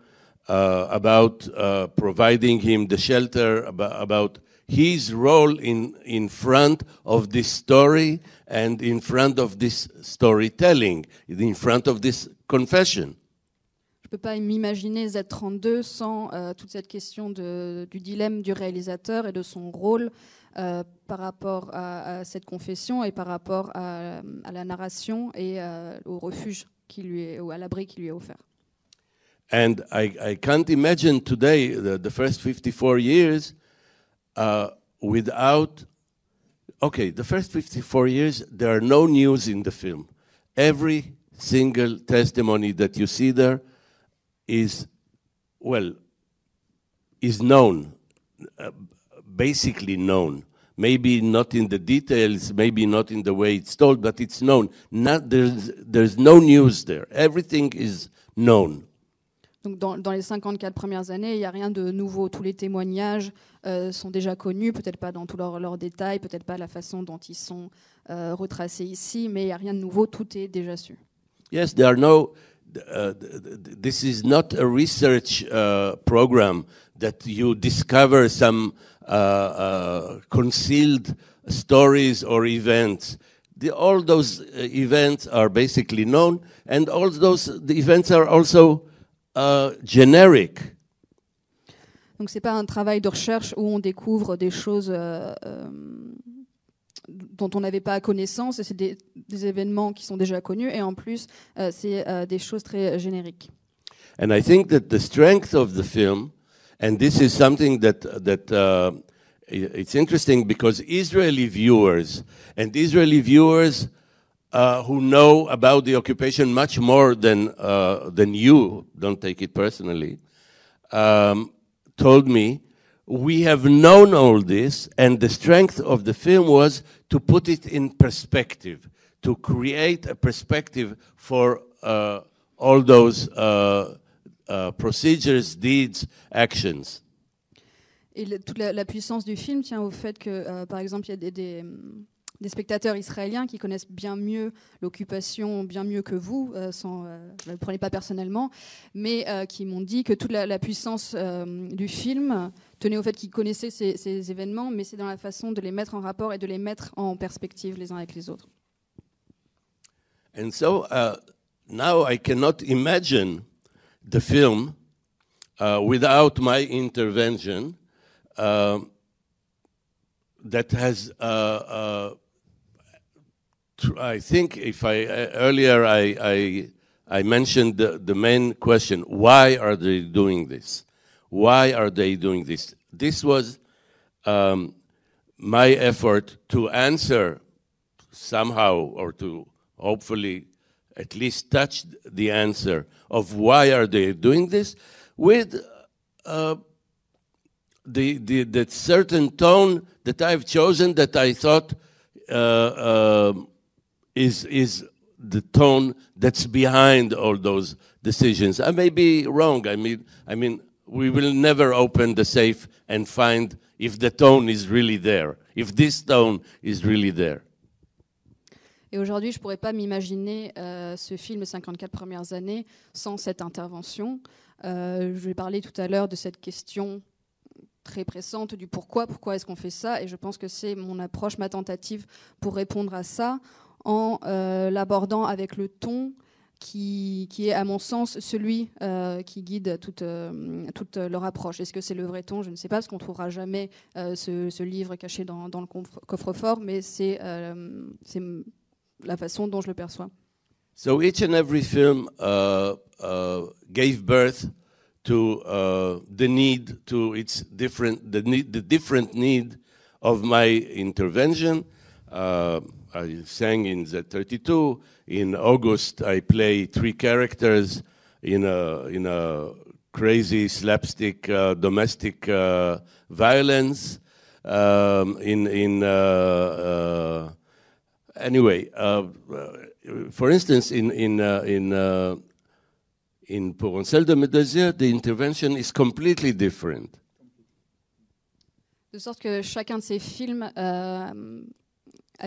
about providing him the shelter, about his role in front of this story and in front of this storytelling, in front of this confession. Je ne peux pas m'imaginer Z32 sans toute cette question du dilemme du réalisateur et de son rôle par rapport à cette confession et par rapport à la narration et au refuge ou à l'abri qui lui est offert. And I can't imagine today the first 54 years without... Okay, the first 54 years, there are no news in the film. Every single testimony that you see there is known, basically known. Maybe not in the details, maybe not in the way it's told, but it's known. There's no news there. Everything is known. Donc dans les 54 premières années, il n'y a rien de nouveau. Tous les témoignages sont déjà connus, peut-être pas dans tous leurs détails, peut-être pas la façon dont ils sont retracés ici, mais il n'y a rien de nouveau, tout est déjà su. Yes, there are no... this is not a research program that you discover some concealed stories or events. All those events are basically known, and all the events are also generic. Donc c'est pas un travail de recherche où on découvre des choses dont on n'avait pas connaissance, et c'est des événements qui sont déjà connus, et en plus c'est des choses très génériques. And I think that the strength of the film, and this is something that it's interesting because Israeli viewers who know about the occupation much more than you, don't take it personally, told me, we have known all this, and the strength of the film was to put it in perspective, to create a perspective for all those procedures, deeds, actions. Et toute la puissance du film tient au fait que, par exemple, il y a des spectateurs israéliens qui connaissent bien mieux l'occupation, bien mieux que vous, ne le prenez pas personnellement, mais qui m'ont dit que toute la puissance du film tenait au fait qu'ils connaissaient ces événements, mais c'est dans la façon de les mettre en rapport et de les mettre en perspective les uns avec les autres. And so now I cannot imagine the film without my intervention that has I think earlier I mentioned the main question: why are they doing this? Why are they doing this? This was my effort to answer somehow, or to hopefully at least touch the answer of why are they doing this, with the certain tone that I've chosen, that I thought is the tone that's behind all those decisions. I may be wrong. I mean, we will never open the safe and find if the tone is really there, if this tone is really there. Et aujourd'hui, je ne pourrais pas m'imaginer ce film Les 54 premières années sans cette intervention. Je vais parler tout à l'heure de cette question très pressante du pourquoi est-ce qu'on fait ça, et je pense que c'est mon approche, ma tentative pour répondre à ça, en l'abordant avec le ton qui est, à mon sens, celui qui guide toute leur approche. Est-ce que c'est le vrai ton? Je ne sais pas, parce qu'on ne trouvera jamais ce livre caché dans le coffre-fort, mais c'est la façon dont je le perçois. So each and every film gave birth to the need, to its different, the different need of my intervention. I sang in Z32. In August, I play 3 characters in a crazy slapstick domestic violence. Anyway, for instance, in In Pour un seul de mes deux yeux, the intervention is completely different. De sorte que chacun de ces films a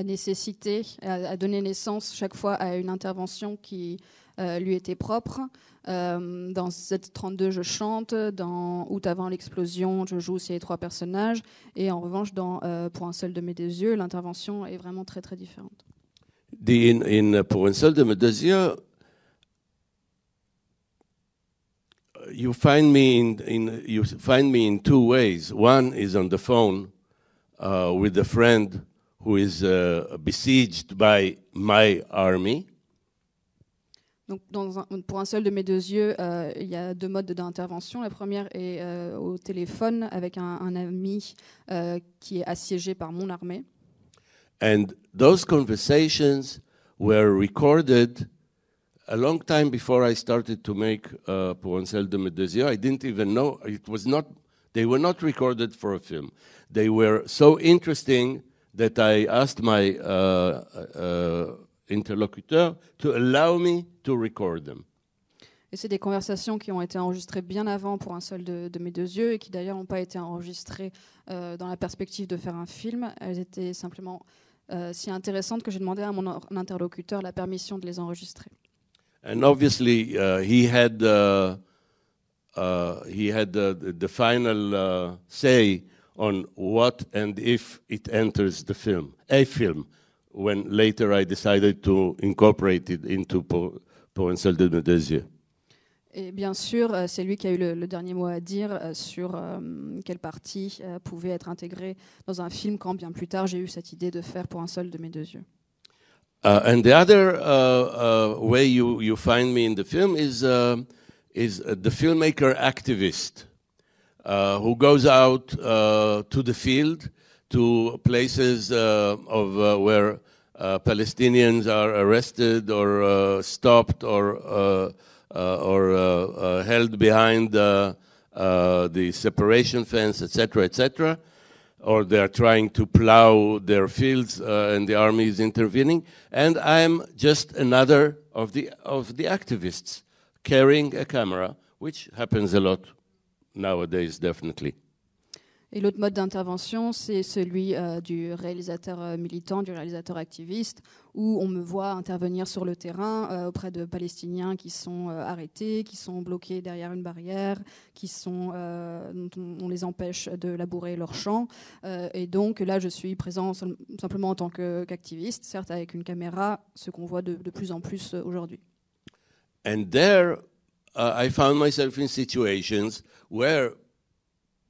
nécessité, a donné naissance chaque fois à une intervention qui lui était propre. Dans Cette 32, je chante. Dans Août avant l'explosion, je joue aussi les trois personnages. Et en revanche, dans Pour un seul de mes deux yeux, l'intervention est vraiment très très différente. Pour un seul de mes deux yeux, you find me in two ways. One is on the phone with a friend who is besieged by my army. Donc, pour un seul de mes deux yeux, il y a deux modes d'intervention. La première est au téléphone avec un ami qui est assiégé par mon armée. And those conversations were recorded a long time before I started to make Pour un seul de mes deux yeux. I didn't even know they were not recorded for a film. They were so interesting that I asked my interlocuteur to allow me to record them. Et c'est des conversations qui ont été enregistrées bien avant Pour un seul de mes deux yeux et qui d'ailleurs n'ont pas été enregistrées dans la perspective de faire un film. Elles étaient simplement si intéressantes que j'ai demandé à mon interlocuteur la permission de les enregistrer. And obviously, he had the final say on what and if it enters the film, a film. When later I decided to incorporate it into Pour un seul de mes deux yeux. Et bien sûr, c'est lui qui a eu le dernier mot à dire sur quelle partie pouvait être intégrée dans un film, quand bien plus tard j'ai eu cette idée de faire Pour un seul de mes deux yeux. And the other way you find me in the film is the filmmaker activist who goes out to the field, to places where Palestinians are arrested or stopped or held behind the separation fence, etc., etc., or they are trying to plow their fields and the army is intervening. And I'm just another of the activists carrying a camera, which happens a lot nowadays, definitely. Et l'autre mode d'intervention, c'est celui du réalisateur militant, du réalisateur activiste, où on me voit intervenir sur le terrain auprès de Palestiniens qui sont arrêtés, qui sont bloqués derrière une barrière, dont on les empêche de labourer leurs champs. Et donc là, je suis présent simplement en tant qu'activiste, certes avec une caméra, ce qu'on voit de plus en plus aujourd'hui. And there, I found myself in situations where,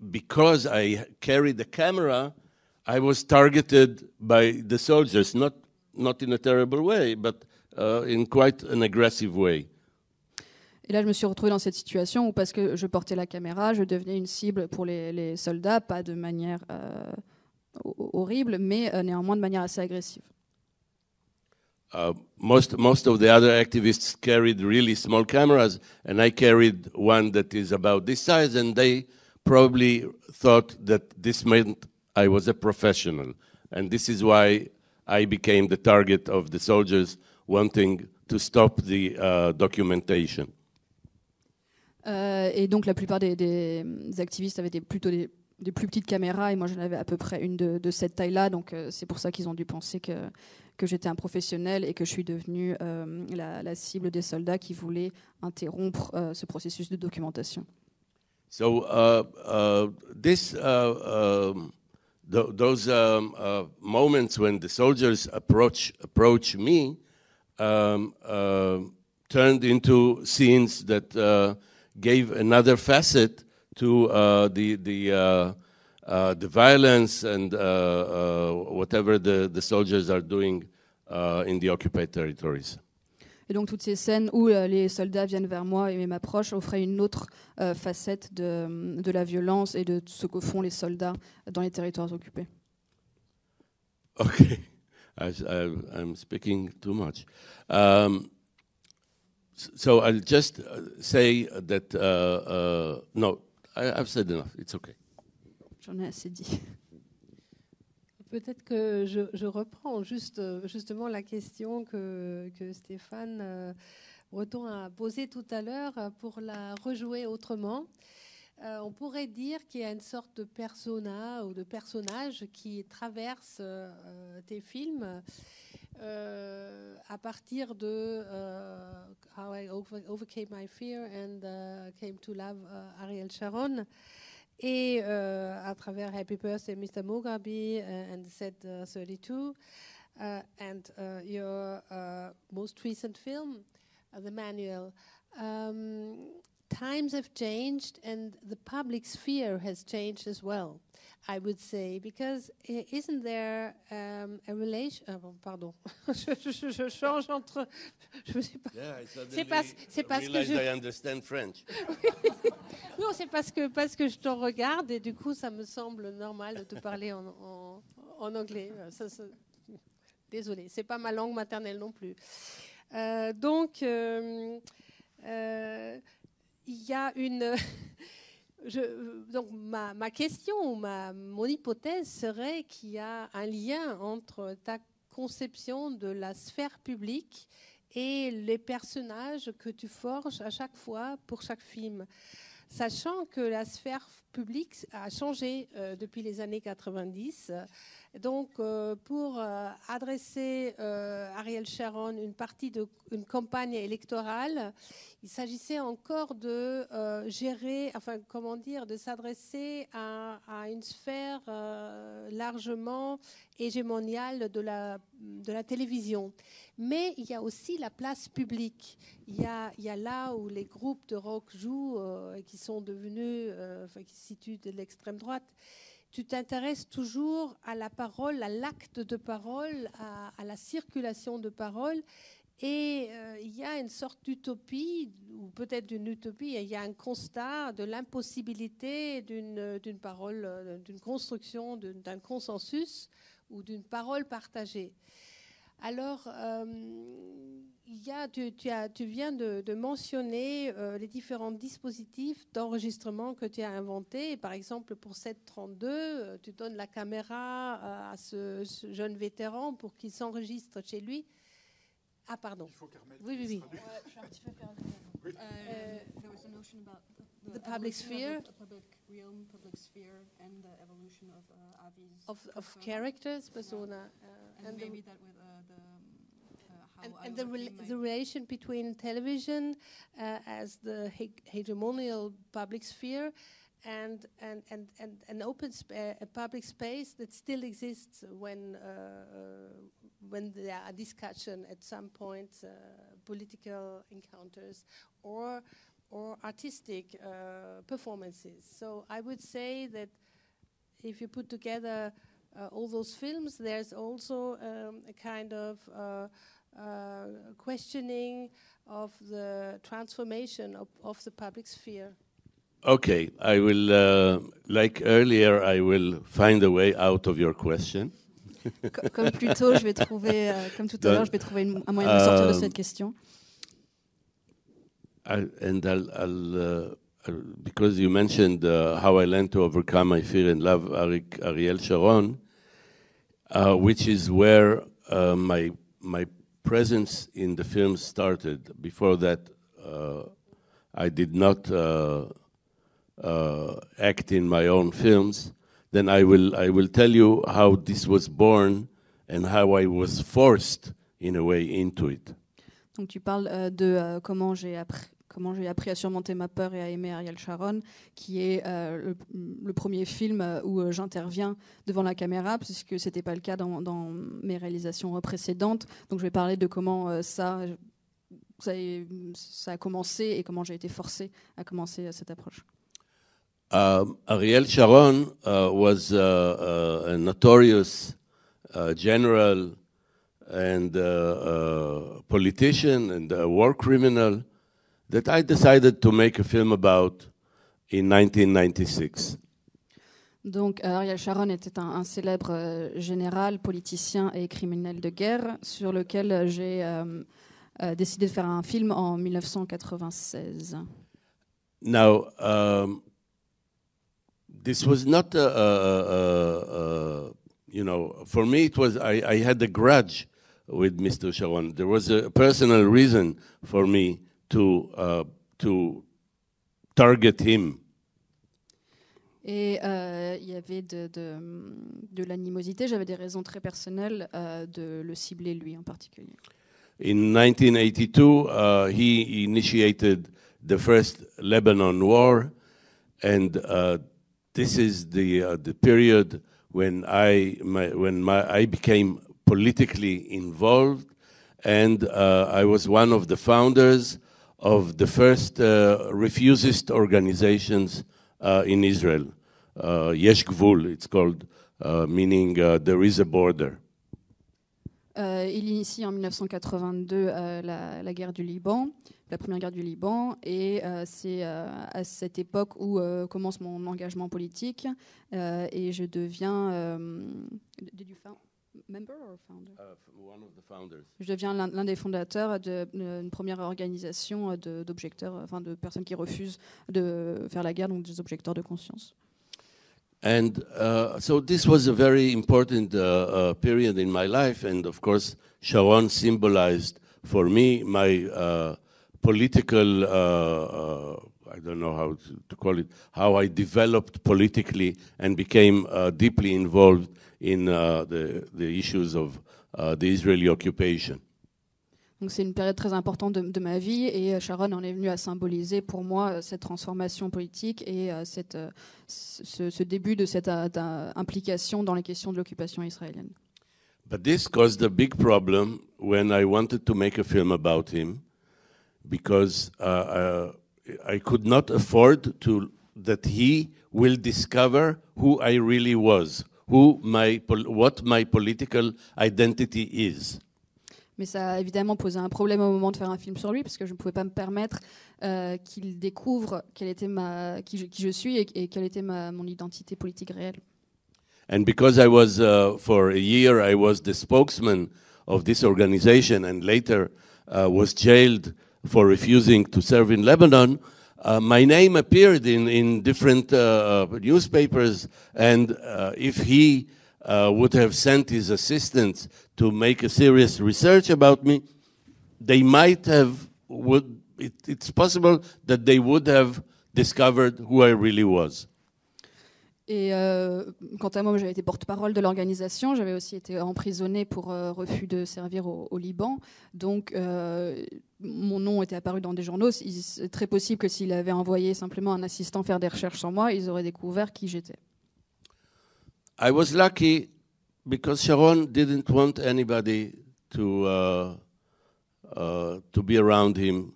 because I carried the camera, I was targeted by the soldiers, not in a terrible way, but in quite an aggressive way. Et là, je me suis retrouvée dans cette situation où, parce que je portais la caméra, je devenais une cible pour les soldats, pas de manière horrible, mais néanmoins de manière assez agressive. Most of the other activists carried really small cameras, and I carried one that is about this size, and they probably thought that this meant I was a professional. And this is why I became the target of the soldiers wanting to stop the documentation. Et donc la plupart des activistes avaient plutôt des plus petites caméras, et moi j'en avais à peu près une de cette taille-là, donc c'est pour ça qu'ils ont dû penser que j'étais un professionnel et que je suis devenue la cible des soldats qui voulaient interrompre ce processus de documentation. So those moments when the soldiers approach me turned into scenes that gave another facet to the violence and whatever the soldiers are doing in the occupied territories. Et donc toutes ces scènes où les soldats viennent vers moi et m'approchent offraient une autre facette de la violence et de ce que font les soldats dans les territoires occupés. Okay, I'm speaking too much. So I'll just say that no, I've said enough. It's okay. J'en ai assez dit. Peut-être que je reprends justement la question que Stéphane Breton a posée tout à l'heure pour la rejouer autrement. On pourrait dire qu'il y a une sorte de persona ou de personnage qui traverse tes films à partir de How I Overcame My Fear and Came to Love Ariel Sharon, et à travers Happy Birthday Mr. Mograbi and Cette, 32, and your most recent film, The Manual. Times have changed and the public sphere has changed as well, I would say, because isn't there a relation... pardon, je change entre... Je sais pas. Yeah, C'est parce que I understand French. Non, c'est parce que je te regarde et du coup, ça me semble normal de te parler en anglais. Désolée, c'est pas ma langue maternelle non plus. Donc, il y a une... donc, ma question, mon hypothèse serait qu'il y a un lien entre ta conception de la sphère publique et les personnages que tu forges à chaque fois pour chaque film. Sachant que la sphère publique a changé depuis les années 90. Donc, pour adresser Ariel Sharon une partie d'une campagne électorale, il s'agissait encore de gérer, enfin, comment dire, de s'adresser à une sphère largement hégémoniale de la télévision. Mais il y a aussi la place publique. Il y a là où les groupes de rock jouent, qui sont devenus, qui se situent de l'extrême droite. Tu t'intéresses toujours à la parole, à l'acte de parole, à la circulation de parole. Et il y a une sorte d'utopie, ou peut-être d'une utopie, il y a un constat de l'impossibilité d'une parole, d'une construction, d'un consensus ou d'une parole partagée. Alors, tu viens de mentionner les différents dispositifs d'enregistrement que tu as inventés. Par exemple, pour Cette, 32, tu donnes la caméra à ce jeune vétéran pour qu'il s'enregistre chez lui. Ah, pardon. Oui. Je suis un petit peu perdue. There was a notion about the public sphere, the public realm, public sphere, and the evolution of Avi's of characters, persona, and maybe that with the relation between television as the hegemonial public sphere and an open a public space that still exists when there are discussion at some point, political encounters or artistic performances. So I would say that if you put together all those films, there's also a kind of questioning of the transformation of the public sphere. Okay, I will, like earlier, I will find a way out of your question. Comme plus tôt, je vais trouver, comme tout à l'heure, je vais trouver un moyen de sortir de cette question. I'll because you mentioned how I learned to overcome my fear and love Ariel Sharon, which is where my presence in the film started. Before that, I did not act in my own films. Then I will tell you how this was born and how I was forced, in a way, into it. Donc tu parles de comment j'ai appris à surmonter ma peur et à aimer Ariel Sharon, qui est le premier film où j'interviens devant la caméra, puisque c'était pas le cas dans mes réalisations précédentes. Donc je vais parler de comment ça a commencé et comment j'ai été forcée à commencer cette approche. Ariel Sharon was a notorious general and politician and a war criminal that I decided to make a film about in 1996. Donc Ariel Sharon était un célèbre général, politicien et criminel de guerre sur lequel j'ai décidé de faire un film en 1996. Now, this was not, you know, for me it was, I had a grudge with Mr. Sharon. There was a personal reason for me to target him. Et il y avait de l'animosité, j'avais des raisons très personnelles de le cibler lui en particulier. In 1982, he initiated the first Lebanon war, and this is the period when I became politically involved, and I was one of the founders of the first refusist organizations in Israel. Yesh Gvul, it's called, meaning there is a border. Il initie en 1982 la guerre du Liban, la première guerre du Liban, et c'est à cette époque où commence mon engagement politique, et je deviens... Did you member or founder? One of the founders. Je deviens l'un des fondateurs d'une première organisation d'objecteurs, enfin de personnes qui refusent de faire la guerre, donc des objecteurs de conscience. And so this was a very important period in my life, and of course Sharon symbolized for me my political, I don't know how to call it, how I developed politically and became deeply involved in the issues of the Israeli occupation. Donc c'est une période très importante de ma vie, et Sharon en est venue à symboliser pour moi cette transformation politique et ce début de cette implication dans les questions de l'occupation israélienne. But this caused a big problem when I wanted to make a film about him, because I could not afford that he will discover who I really was, what my political identity is. Mais ça a évidemment posé un problème au moment de faire un film sur lui, parce que je ne pouvais pas me permettre qu'il découvre qui je suis et quelle était mon identité politique réelle. And because I was, for a year, I was the spokesman of this organization, and later was jailed for refusing to serve in Lebanon, my name appeared in different newspapers, and if he would have sent his assistants to make a serious research about me, they might have, it's possible that they would have discovered who I really was. Et quant à moi, j'avais été porte-parole de l'organisation, j'avais aussi été emprisonnée pour refus de servir au Liban, donc mon nom était apparu dans des journaux. C'est très possible que s'il avait envoyé simplement un assistant faire des recherches sur moi, ils auraient découvert qui j'étais. I was lucky because Sharon didn't want anybody to be around him,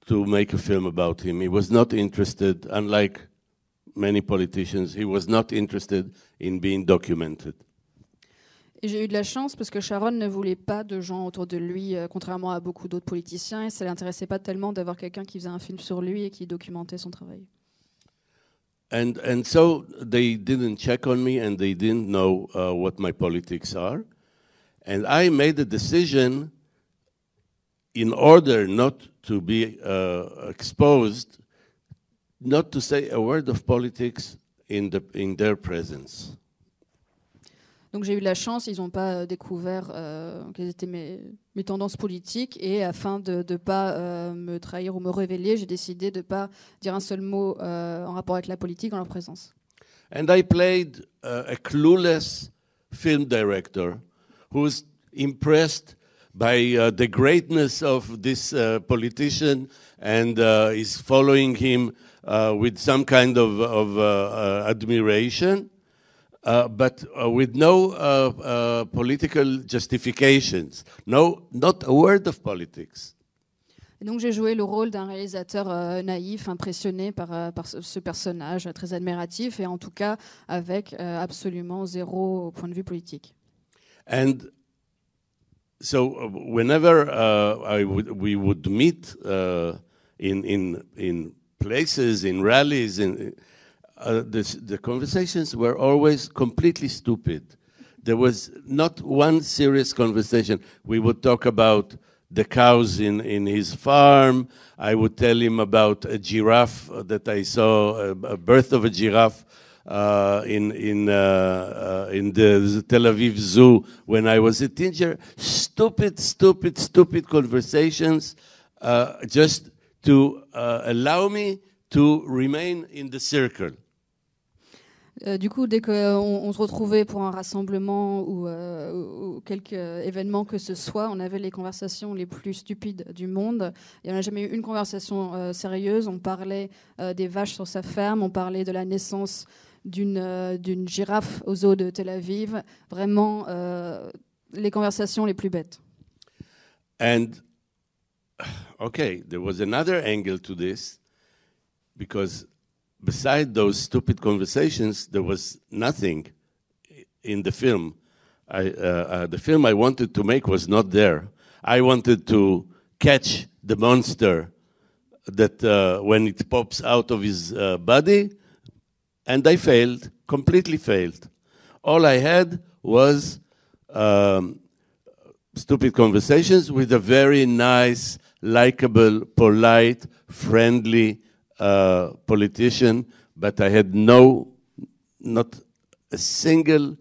to make a film about him. He was not interested, unlike many politicians, he was not interested in being documented. Et j'ai eu de la chance parce que Sharon ne voulait pas de gens autour de lui, contrairement à beaucoup d'autres politiciens, et ça ne l'intéressait pas tellement d'avoir quelqu'un qui faisait un film sur lui et qui documentait son travail. And so they didn't check on me, and they didn't know what my politics are. And I made a decision, in order not to be exposed, not to say a word of politics in their presence. Donc j'ai eu de la chance, ils n'ont pas découvert quelles étaient mes tendances politiques, et afin de ne pas me trahir ou me révéler, j'ai décidé de ne pas dire un seul mot en rapport avec la politique en leur présence. And I played a clueless film director who's impressed by the greatness of this politician and is following him with some kind of admiration. But with no political justifications, not a word of politics. Et donc j'ai joué le rôle d'un réalisateur naïf, impressionné par ce personnage très admiratif, et en tout cas avec absolument zéro point de vue politique. And so whenever we would meet in places, in rallies, the conversations were always completely stupid. There was not one serious conversation. We would talk about the cows in his farm. I would tell him about a giraffe that I saw, a birth of a giraffe in the Tel Aviv Zoo when I was a teenager. Stupid conversations, just to allow me to remain in the circle. Du coup, dès qu'on se retrouvait pour un rassemblement ou quelque événement que ce soit, on avait les conversations les plus stupides du monde. Il n'y en a jamais eu une conversation sérieuse. On parlait des vaches sur sa ferme, on parlait de la naissance d'une girafe au zoo de Tel Aviv. Vraiment, les conversations les plus bêtes. And, okay, there was another angle to this, because beside those stupid conversations, there was nothing in the film. The film I wanted to make was not there. I wanted to catch the monster that when it pops out of his body, and I failed, completely failed. All I had was stupid conversations with a very nice, likable, polite, friendly politician, but I had not a single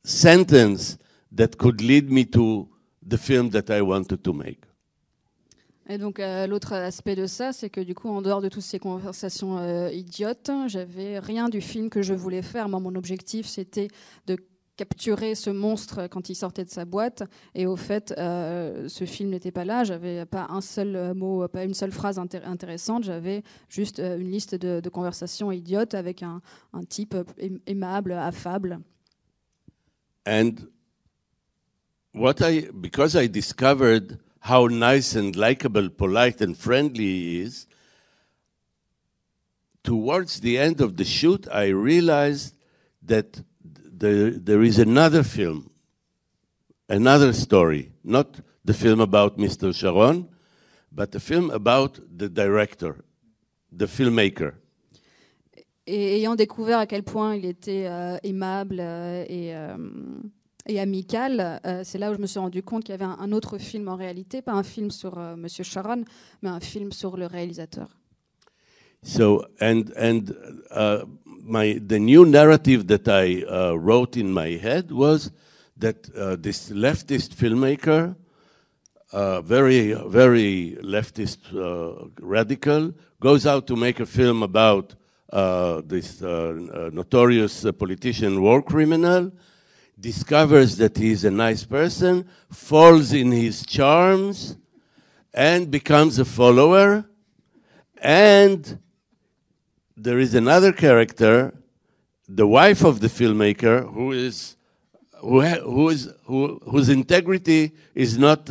sentence that could lead me to the film that I wanted to make. Et donc l'autre aspect de ça, c'est que du coup, en dehors de toutes ces conversations idiotes, j'avais rien du film que je voulais faire. Moi, mon objectif, c'était de capturer ce monstre quand il sortait de sa boîte. Et au fait, ce film n'était pas là. J'avais pas un seul mot, pas une seule phrase intéressante. J'avais juste une liste de conversations idiotes avec un type aimable, affable. And because I discovered how nice and likable, polite and friendly he is, towards the end of the shoot, I realized that there is another film, another story, not the film about Mr. Sharon, but a film about the director, the filmmaker. Et ayant découvert à quel point il était aimable et amical, c'est là où je me suis rendu compte qu'il y avait un autre film en réalité, pas un film sur Monsieur Sharon, mais un film sur le réalisateur. So the new narrative that I wrote in my head was that this leftist filmmaker, very leftist, radical, goes out to make a film about this notorious politician, war criminal, discovers that he's a nice person, falls in his charms, and becomes a follower. And there is another character, the wife of the filmmaker, whose integrity is not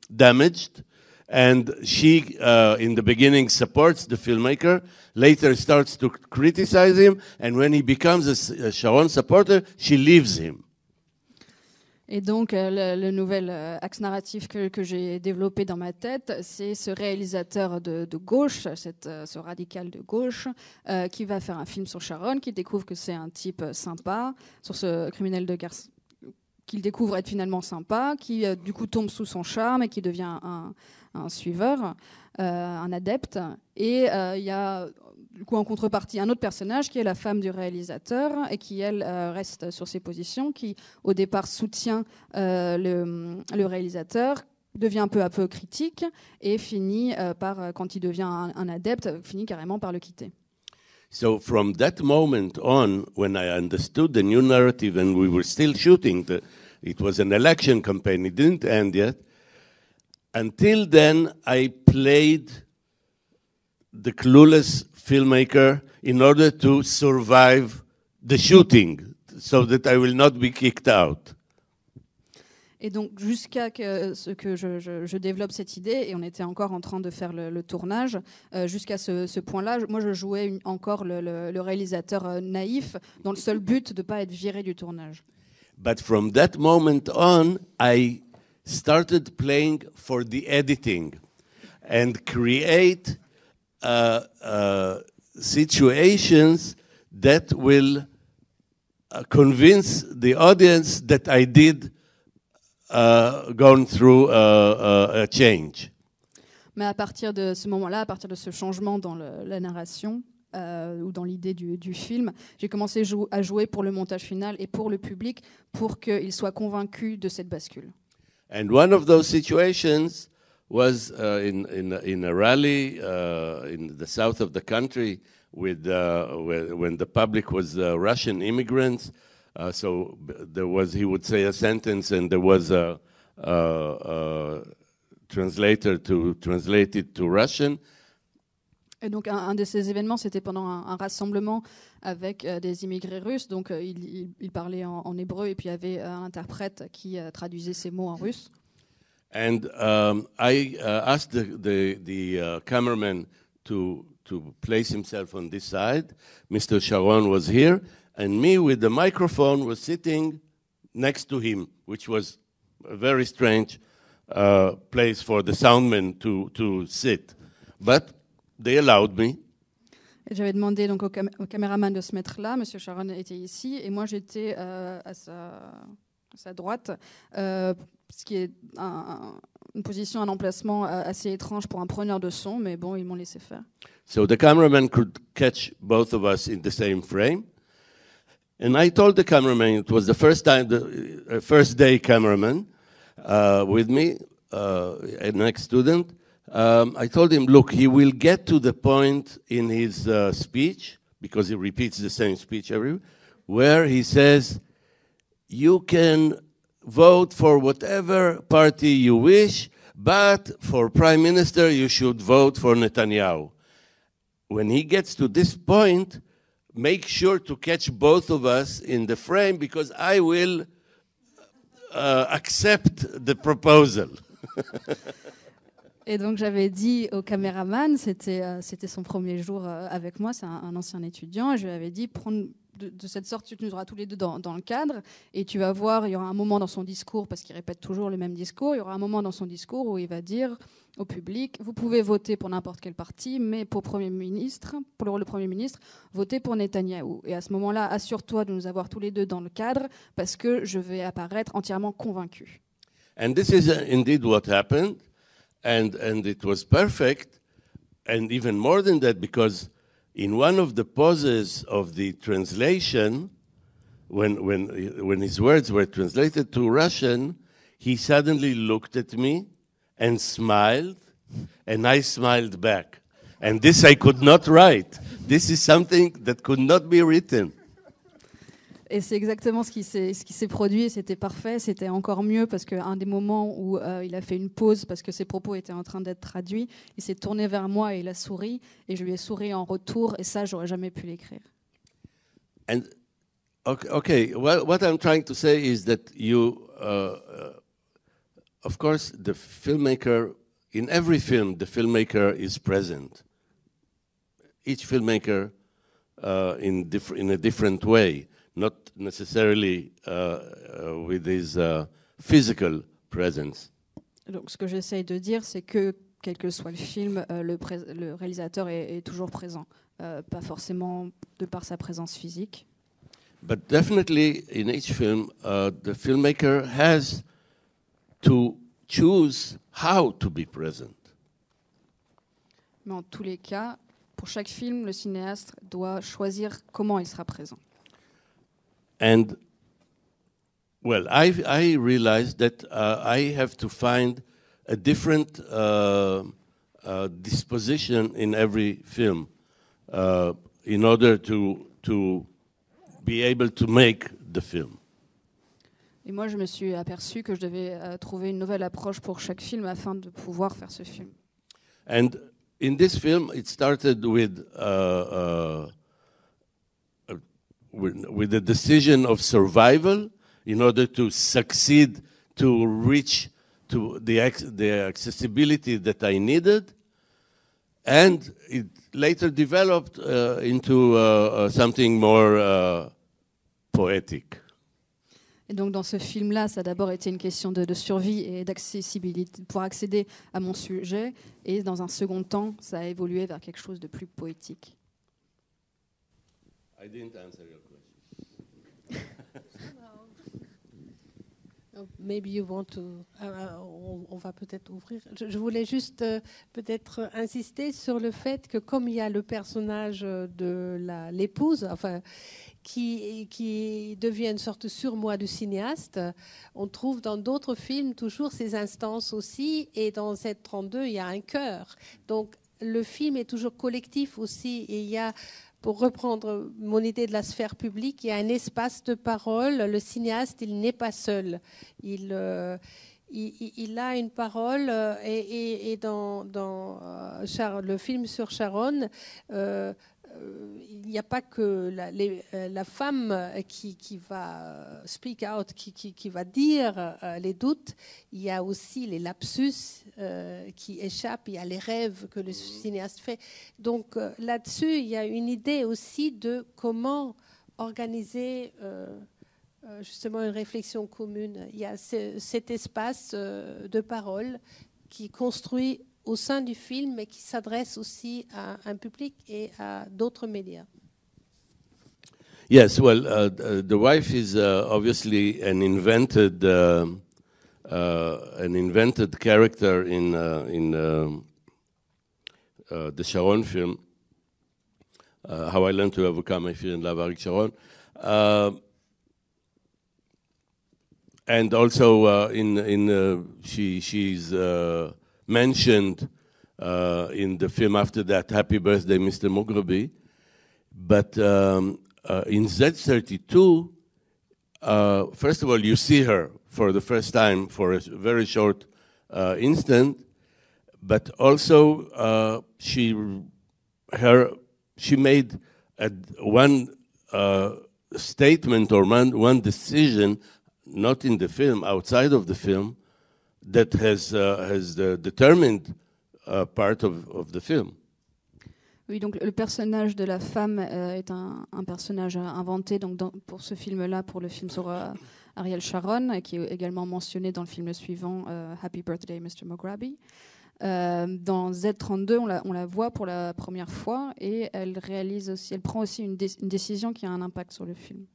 damaged, and she, in the beginning, supports the filmmaker, later starts to criticize him, and when he becomes a Sharon supporter, she leaves him. Et donc, le nouvel axe narratif que j'ai développé dans ma tête, c'est ce réalisateur de gauche, ce radical de gauche, qui va faire un film sur Sharon, qui découvre que c'est un type sympa, sur ce criminel de guerre, qu'il découvre être finalement sympa, qui du coup tombe sous son charme et qui devient un suiveur, un adepte. Et il y a du coup en contrepartie un autre personnage qui est la femme du réalisateur et qui elle reste sur ses positions, qui au départ soutient le réalisateur, devient peu à peu critique et finit par, quand il devient un adepte, finit carrément par le quitter. So from that moment on, when I understood the new narrative and we were still shooting, it was an election campaign, it didn't end yet. Until then, I played the clueless filmmaker in order to survive the shooting, so that I will not be kicked out. Et donc, jusqu'à que je développe cette idée, et on était encore en train de faire le tournage, jusqu'à ce point-là, moi je jouais encore le réalisateur naïf, dans le seul but de ne pas être viré du tournage. But from that moment on, I started playing for the editing and create situations that will convince the audience that I did gone through a change. Mais à partir de ce moment-là, à partir de ce changement dans la narration, ou dans l'idée du film. J'ai commencé à jouer pour le montage final et pour le public pour qu'il soit convaincu de cette bascule. And one of those situations was in a rally in the south of the country with when the public was Russian immigrants. So there was, he would say a sentence, and there was a translator to translate it to Russian. Et donc un de ces événements, c'était pendant un rassemblement avec des immigrés russes. Donc il parlait en hébreu et puis il y avait un interprète qui traduisait ces mots en russe. And I asked the cameraman to place himself on this side. Mr. Sharon was here, and me with the microphone was sitting next to him, which was a very strange place for the soundman to sit. But they allowed me. Et j'avais demandé donc au caméraman de se mettre là. Monsieur Sharon était ici et moi j'étais à sa droite, ce qui est une position, un emplacement assez étrange pour un preneur de son, mais bon, ils m'ont laissé faire. So the cameraman could catch both of us in the same frame. And I told the cameraman, it was the first time, the first day cameraman with me, an ex-student. I told him, look, he will get to the point in his speech, because he repeats the same speech everywhere, where he says, you can vote for whatever party you wish, but for prime minister, you should vote for Netanyahu. When he gets to this point, make sure to catch both of us in the frame, because I will accept the proposal. Et donc j'avais dit au caméraman, c'était son premier jour avec moi, c'est un ancien étudiant, et je lui avais dit, de cette sorte, tu nous auras tous les deux dans le cadre, et tu vas voir, il y aura un moment dans son discours, parce qu'il répète toujours le même discours, il y aura un moment dans son discours où il va dire au public, vous pouvez voter pour n'importe quel parti, mais pour le Premier ministre, votez pour Netanyahou. Et à ce moment-là, assure-toi de nous avoir tous les deux dans le cadre, parce que je vais apparaître entièrement convaincu. And this is indeed what happened, and it was perfect, and even more than that, because in one of the pauses of the translation, when his words were translated to Russian, he suddenly looked at me and smiled, and I smiled back. And this I could not write. This is something that could not be written. Et c'est exactement ce qui s'est produit, et c'était parfait, c'était encore mieux parce qu'un des moments où il a fait une pause parce que ses propos étaient en train d'être traduits, il s'est tourné vers moi et il a souri, et je lui ai souri en retour, et ça, j'aurais jamais pu l'écrire. And okay, well, what I'm trying to say is that you, of course, the filmmaker, in every film, the filmmaker is present. Each filmmaker in a different way. Not necessarily with his physical presence. Donc, ce que j'essaye de dire, c'est que, quel que soit le film, le réalisateur est toujours présent, pas forcément de par sa présence physique. But definitely, in each film, the filmmaker has to choose how to be present. Mais en tous les cas, pour chaque film, le cinéaste doit choisir comment il sera présent. And, well, I realized that I have to find a different disposition in every film in order to be able to make the film. Et moi, je me suis aperçu que je devais trouver une nouvelle approche pour chaque film afin de pouvoir faire ce film. And in this film, it started with the decision of survival in order to succeed, to reach to the accessibility that I needed, and it later developed into something more poetic. Et donc dans ce film-là, ça a d'abord été une question de survie et d'accessibilité pour accéder à mon sujet, et dans un second temps, ça a évolué vers quelque chose de plus poétique. I didn't answer your question. Maybe you want to. On va peut-être ouvrir. Je voulais juste peut-être insister sur le fait que comme il y a le personnage de l'épouse, enfin, qui devient une sorte de surmoi du cinéaste, on trouve dans d'autres films toujours ces instances aussi, et dans Cette 32, il y a un cœur. Donc le film est toujours collectif aussi, et il y a, pour reprendre mon idée de la sphère publique, il y a un espace de parole. Le cinéaste, il n'est pas seul. Il a une parole, et dans le film sur Sharon, il n'y a pas que la femme qui va speak out, qui va dire les doutes. Il y a aussi les lapsus qui échappent. Il y a les rêves que le cinéaste fait. Donc là-dessus, il y a une idée aussi de comment organiser justement une réflexion commune. Il y a cet espace de parole qui construit au sein du film, mais qui s'adresse aussi à un public et à d'autres médias. Yes, well, the wife is obviously an invented character in the Sharon film. How I Learned to Overcome My Fear and Love avec Sharon. And also she's mentioned in the film after that, Happy Birthday, Mr. Mograbi. But in Z32, first of all, you see her for the first time for a very short instant, but also she made one statement or one decision, not in the film, outside of the film, that has determined part of the film. Oui, donc le personnage de la femme est un personnage inventé donc pour ce film-là, pour le film sur Ariel Sharon, qui est également mentionné dans le film suivant, Happy Birthday, Mr. Mograbi. Dans Z32, on la voit pour la première fois, et elle prend aussi une décision qui a un impact sur le film.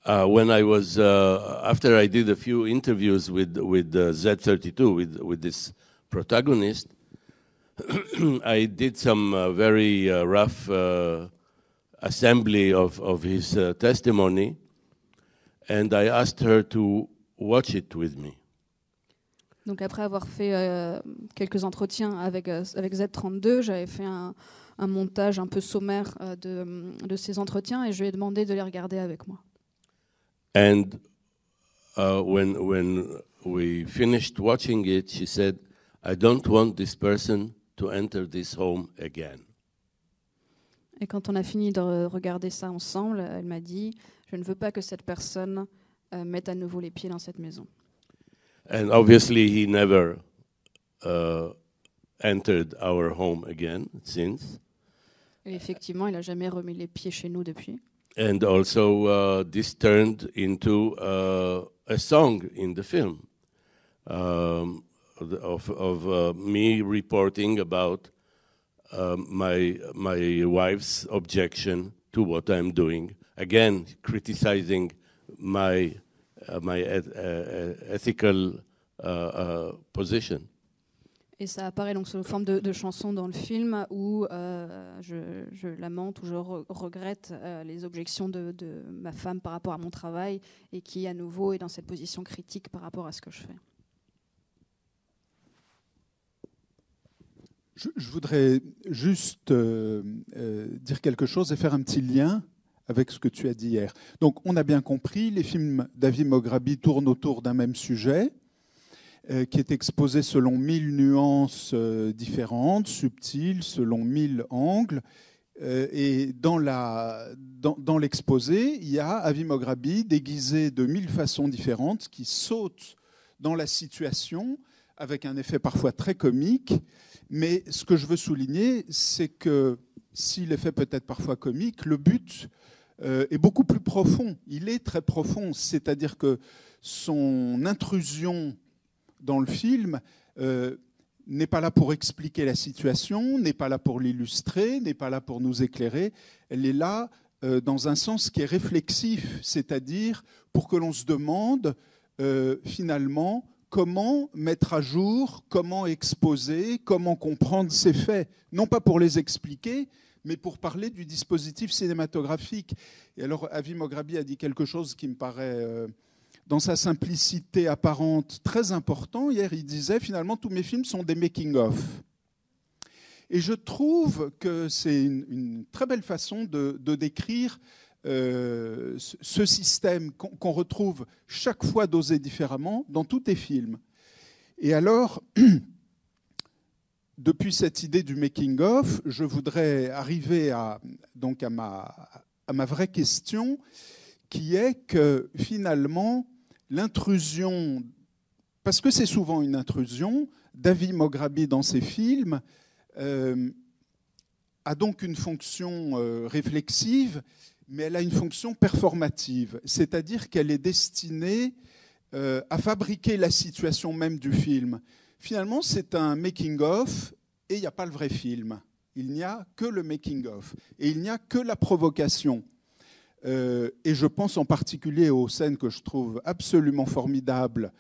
When I was after I did a few interviews with Z32 with this protagonist, I did some very rough assembly of his testimony, and I asked her to watch it with me. Donc après avoir fait quelques entretiens avec Z32, j'avais fait un montage un peu sommaire de ces entretiens, et je lui ai demandé de les regarder avec moi. And when we finished watching it, she said, "I don't want this person to enter this home again." Et quand on a fini de regarder ça ensemble, elle m'a dit, je ne veux pas que cette personne mette à nouveau les pieds dans cette maison. And obviously, he never entered our home again since. Et effectivement, il n'a jamais remis les pieds chez nous depuis. And also, this turned into a song in the film of me reporting about my wife's objection to what I'm doing. Again, criticizing my ethical position. Et ça apparaît donc sous forme de chanson dans le film où je lamente ou je regrette les objections de ma femme par rapport à mon travail, et qui à nouveau est dans cette position critique par rapport à ce que je fais. Je voudrais juste dire quelque chose et faire un petit lien avec ce que tu as dit hier. Donc on a bien compris, les films d'Avi Mograbi tournent autour d'un même sujet, qui est exposé selon 1000 nuances différentes, subtiles, selon 1000 angles. Et dans l'exposé, il y a Avi Mograbi déguisé de 1000 façons différentes, qui saute dans la situation avec un effet parfois très comique. Mais ce que je veux souligner, c'est que si l'effet peut être parfois comique, le but est beaucoup plus profond. Il est très profond, c'est-à-dire que son intrusion dans le film n'est pas là pour expliquer la situation, n'est pas là pour l'illustrer, n'est pas là pour nous éclairer. Elle est là dans un sens qui est réflexif, c'est-à-dire pour que l'on se demande finalement, comment mettre à jour, comment exposer, comment comprendre ces faits. Non pas pour les expliquer, mais pour parler du dispositif cinématographique. Et alors, Avi Mograbi a dit quelque chose qui me paraît, dans sa simplicité apparente, très important. Hier, il disait, finalement, tous mes films sont des making-of. Et je trouve que c'est une très belle façon de décrire ce système qu'on retrouve chaque fois dosé différemment dans tous tes films. Et alors, depuis cette idée du making-of, je voudrais arriver à ma vraie question, qui est que finalement, l'intrusion, parce que c'est souvent une intrusion, d'Avi Mograbi dans ses films a donc une fonction réflexive, mais elle a une fonction performative, c'est-à-dire qu'elle est destinée à fabriquer la situation même du film. Finalement, c'est un making-of et il n'y a pas le vrai film. Il n'y a que le making-of et il n'y a que la provocation. Et je pense en particulier aux scènes que je trouve absolument formidables,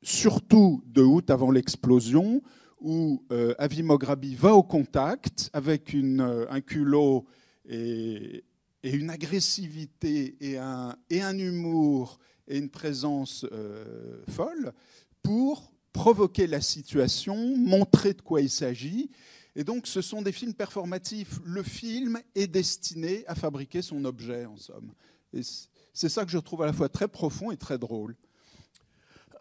surtout de Août avant l'explosion, où Avi Mograbi va au contact avec un culot et une agressivité et un humour et une présence folle pour provoquer la situation, montrer de quoi il s'agit. Et donc, ce sont des films performatifs. Le film est destiné à fabriquer son objet, en somme. Et c'est ça que je trouve à la fois très profond et très drôle.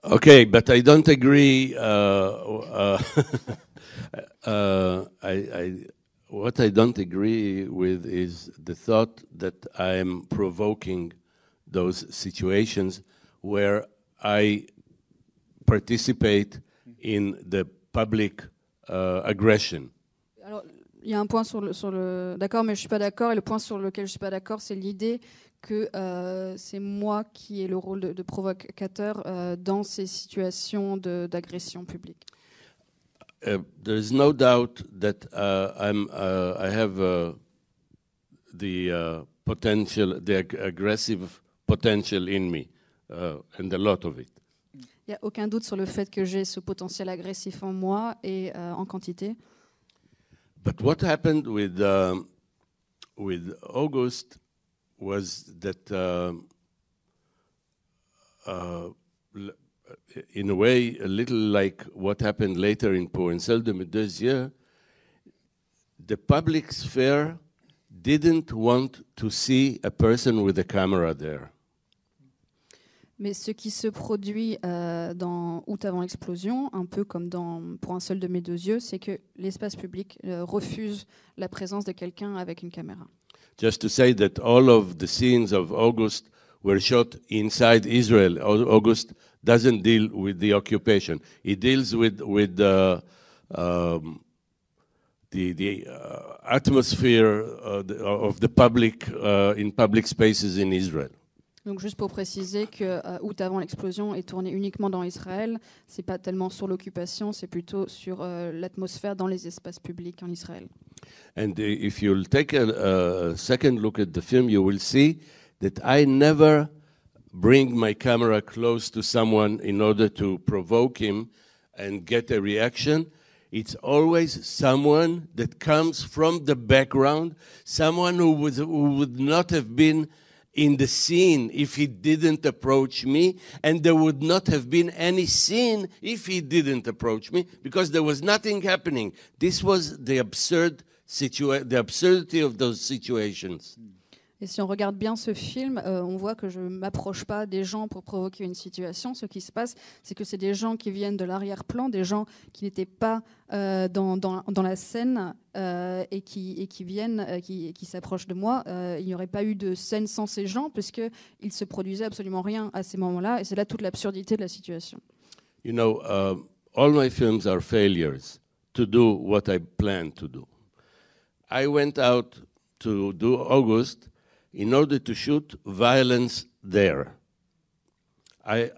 Okay, but I don't agree. What I don't agree with is the thought that I am provoking those situations where I participate in the public aggression. Alors, il y a un point sur le d'accord, mais je suis pas d'accord. Et le point sur lequel je suis pas d'accord, c'est l'idée que c'est moi qui ai le rôle de provocateur dans ces situations d'agression publique. There is no doubt that I have the potential, the aggressive potential in me, and a lot of it. Il n'y a aucun doute sur le fait que j'ai ce potentiel agressif en moi et en quantité. But what happened with August was that, in a way, a little like what happened later in Pour un seul de mes 2 yeux, the public sphere didn't want to see a person with a camera there. Mais ce qui se produit dans Août avant l'explosion, un peu comme dans Pour un seul de mes 2 yeux, c'est que l'espace public refuse la présence de quelqu'un avec une caméra. Just to say that all of the scenes of August were shot inside Israel. August doesn't deal with the occupation. It deals with the atmosphere of the public in public spaces in Israel. Donc juste pour préciser que Août avant l'explosion est tourné uniquement dans Israël, c'est pas tellement sur l'occupation, c'est plutôt sur l'atmosphère dans les espaces publics en Israël. And if you'll take a second look at the film, you will see that I never bring my camera close to someone in order to provoke him and get a reaction. It's always someone that comes from the background, someone who would not have been in the scene if he didn't approach me, and there would not have been any scene if he didn't approach me, because there was nothing happening. This was the absurdity of those situations. Et si on regarde bien ce film, on voit que je ne m'approche pas des gens pour provoquer une situation. Ce qui se passe, c'est que c'est des gens qui viennent de l'arrière-plan, des gens qui n'étaient pas dans la scène et qui viennent, qui s'approchent de moi. Il n'y aurait pas eu de scène sans ces gens, puisqu'il ne se produisait absolument rien à ces moments-là. Et c'est là toute l'absurdité de la situation. You know, all my films are failures to do what I planned to do. I went out to do August in order to shoot violence there. I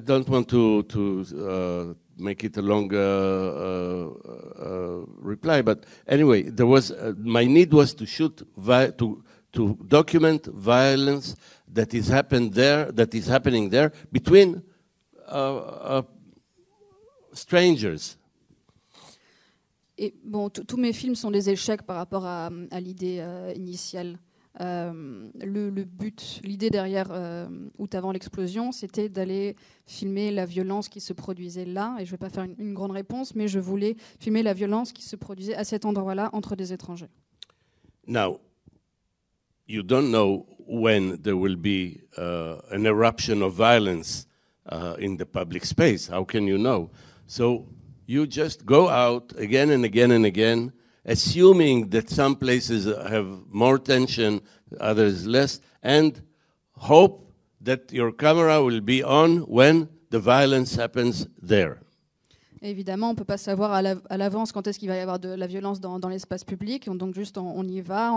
don't want to make it a long reply, but anyway, there was my need was to shoot to to document violence that is happening there between strangers. Et bon, tous mes films sont des échecs par rapport à l'idée initiale. Le but, l'idée derrière Août avant l'explosion, c'était d'aller filmer la violence qui se produisait là. Et je ne vais pas faire une grande réponse, mais je voulais filmer la violence qui se produisait à cet endroit-là entre des étrangers. Now, you don't know when there will be an eruption of violence in the public space. How can you know? So you just go out again and again and again, assuming that some places have more tension, others less, and hope that your camera will be on when the violence happens there. Évidemment, on ne peut pas savoir à l'avance quand est-ce qu'il va y avoir de la violence dans l'espace public. Donc juste, on y va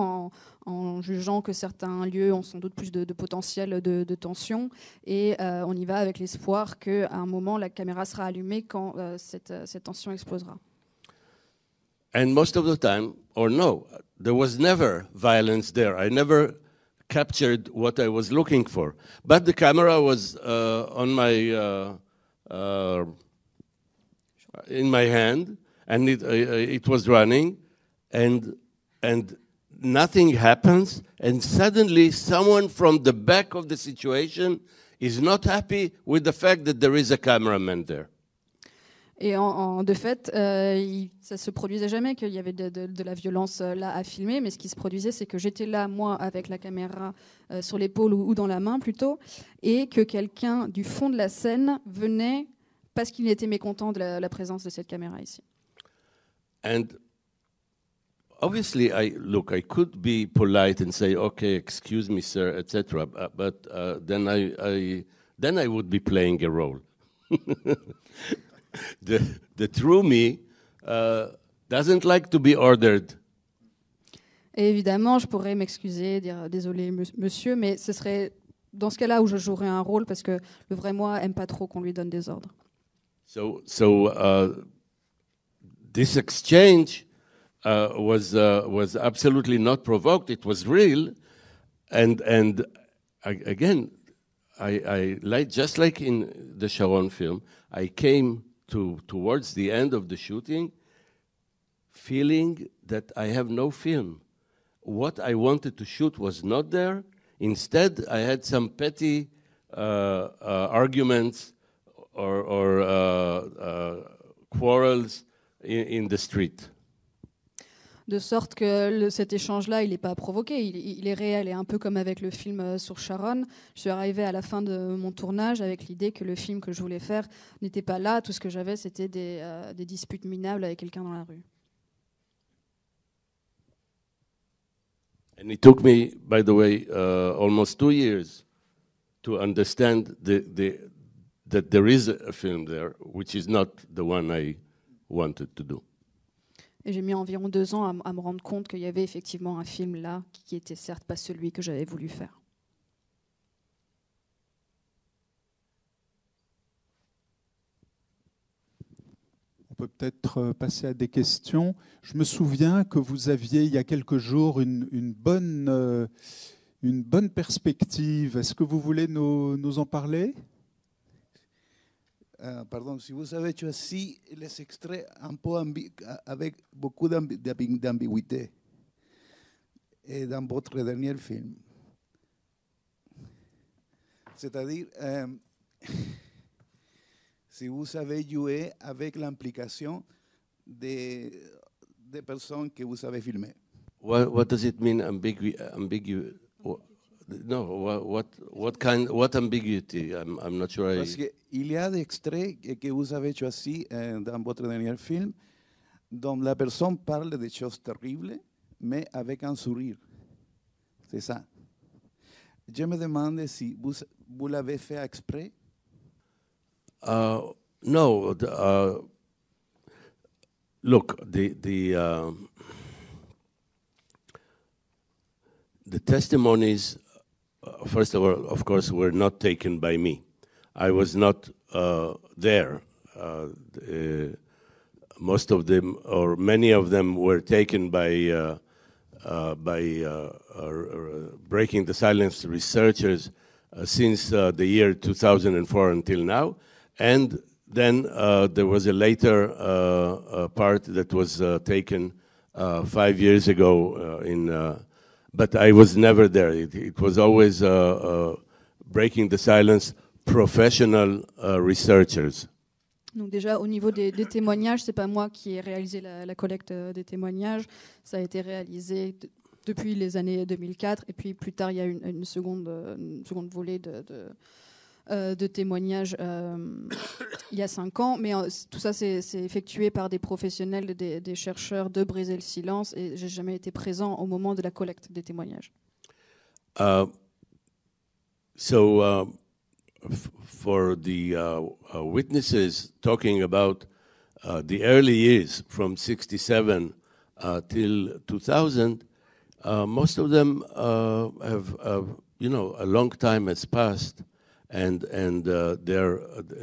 en jugeant que certains lieux ont sans doute plus de potentiel de tension. Et on y va avec l'espoir qu'à un moment, la caméra sera allumée quand cette tension explosera. And most of the time, or no, there was never violence there. I never captured what I was looking for. But the camera was on my... in my hand, and it was running, and nothing happens, and suddenly someone from the back of the situation is not happy with the fact that there is a cameraman there. Et de fait, ça se produisait jamais qu'il y avait de la violence là à filmer, mais ce qui se produisait, c'est que j'étais là, moi, avec la caméra sur l'épaule ou dans la main plutôt, et que quelqu'un du fond de la scène venait parce qu'il était mécontent de la présence de cette caméra ici. And obviously, I could be polite and say, "Okay, excuse me, sir," etc. But then I would be playing a role. The true me doesn't like to be ordered. Et évidemment, je pourrais m'excuser, dire désolé, monsieur, mais ce serait dans ce cas-là où je jouerais un rôle parce que le vrai moi aime pas trop qu'on lui donne des ordres. So this exchange was absolutely not provoked. It was real, and again, I like, just like in the Sharon film, I came towards the end of the shooting, feeling that I have no film. What I wanted to shoot was not there. Instead, I had some petty arguments or quarrels in the street. De sorte que cet échange-là, il n'est pas provoqué, il est réel. Et un peu comme avec le film sur Sharon, je suis arrivée à la fin de mon tournage avec l'idée que le film que je voulais faire n'était pas là. Tout ce que j'avais, c'était des disputes minables avec quelqu'un dans la rue. And it took me, by the way, almost 2 years to understand that there is a film there, which is not the one I wanted to do. Et j'ai mis environ 2 ans à me rendre compte qu'il y avait effectivement un film là qui était certes pas celui que j'avais voulu faire. On peut peut-être passer à des questions. Je me souviens que vous aviez, il y a quelques jours, une bonne perspective. Est-ce que vous voulez nous en parler ? Pardon, si vous avez choisi les extraits un peu avec beaucoup d'ambiguïté dans votre dernier film. C'est-à-dire, si vous avez joué avec l'implication des personnes que vous avez filmées. What does it mean, ambiguous? No, what ambiguity? I'm not sure. Parce qu'il y a des extraits que vous avez choisis dans votre dernier film dont la personne parle de choses terribles, mais avec un sourire. C'est ça. Je me demande si vous l'avez fait exprès. No. Look, the testimonies. First of all, of course, were not taken by me. I was not there. Most of them, or many of them, were taken by by breaking the silence researchers since the year 2004 until now. And then there was a later part that was taken 5 years ago but I was never there. It was always breaking the silence professional researchers. Donc déjà au niveau des témoignages, c'est pas moi qui ai réalisé la collecte des témoignages, ça a été réalisé depuis les années 2004 et puis plus tard il y a une seconde volée de témoignages il y a 5 ans, mais tout ça c'est effectué par des professionnels, des chercheurs de briser le silence et j'ai jamais été présent au moment de la collecte des témoignages. For the witnesses talking about the early years from 67 till 2000, most of them have, a long time has passed, and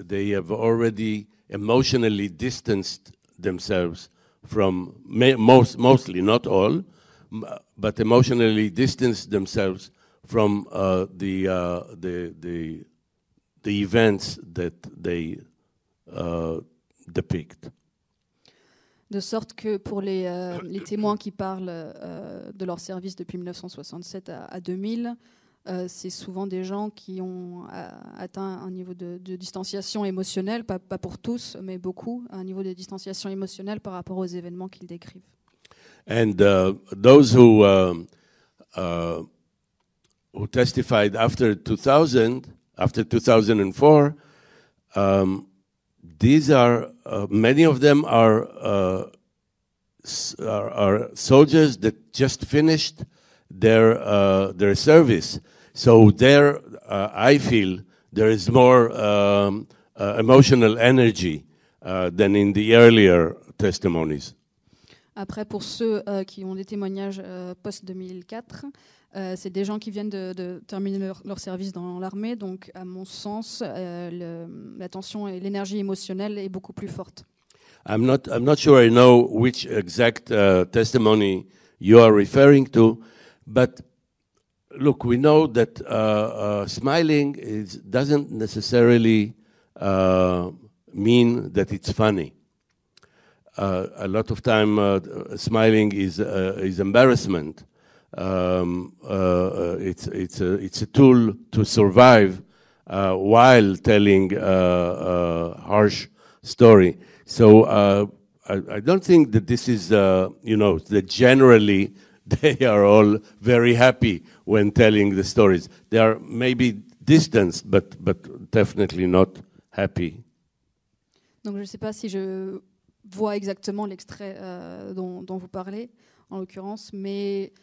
they have already emotionally distanced themselves from mostly, not all, but emotionally distanced themselves from the events that they depict. De sorte que pour les témoins qui parlent de leur service depuis 1967 à 2000, c'est souvent des gens qui ont atteint un niveau de distanciation émotionnelle, pas pour tous, mais beaucoup, un niveau de distanciation émotionnelle par rapport aux événements qu'ils décrivent. And those who testified after 2000, after 2004, these are many of them are soldiers that just finished their service. So there, I feel there is more emotional energy than in the earlier testimonies. Après, pour ceux qui ont des témoignages post-2004, c'est des gens qui viennent de terminer leur service dans l'armée. Donc, à mon sens, la tension et l'énergie émotionnelle est beaucoup plus forte. I'm not sure I know which exact testimony you are referring to, but look, we know that smiling doesn't necessarily mean that it's funny. A lot of time, smiling is embarrassment. It's a tool to survive while telling a harsh story. So I don't think that this is, that generally they are all very happy when telling the stories. They are maybe distanced, but definitely not happy. Donc je ne sais pas si je vois exactement l'extrait dont vous parlez, en l'occurrence, mais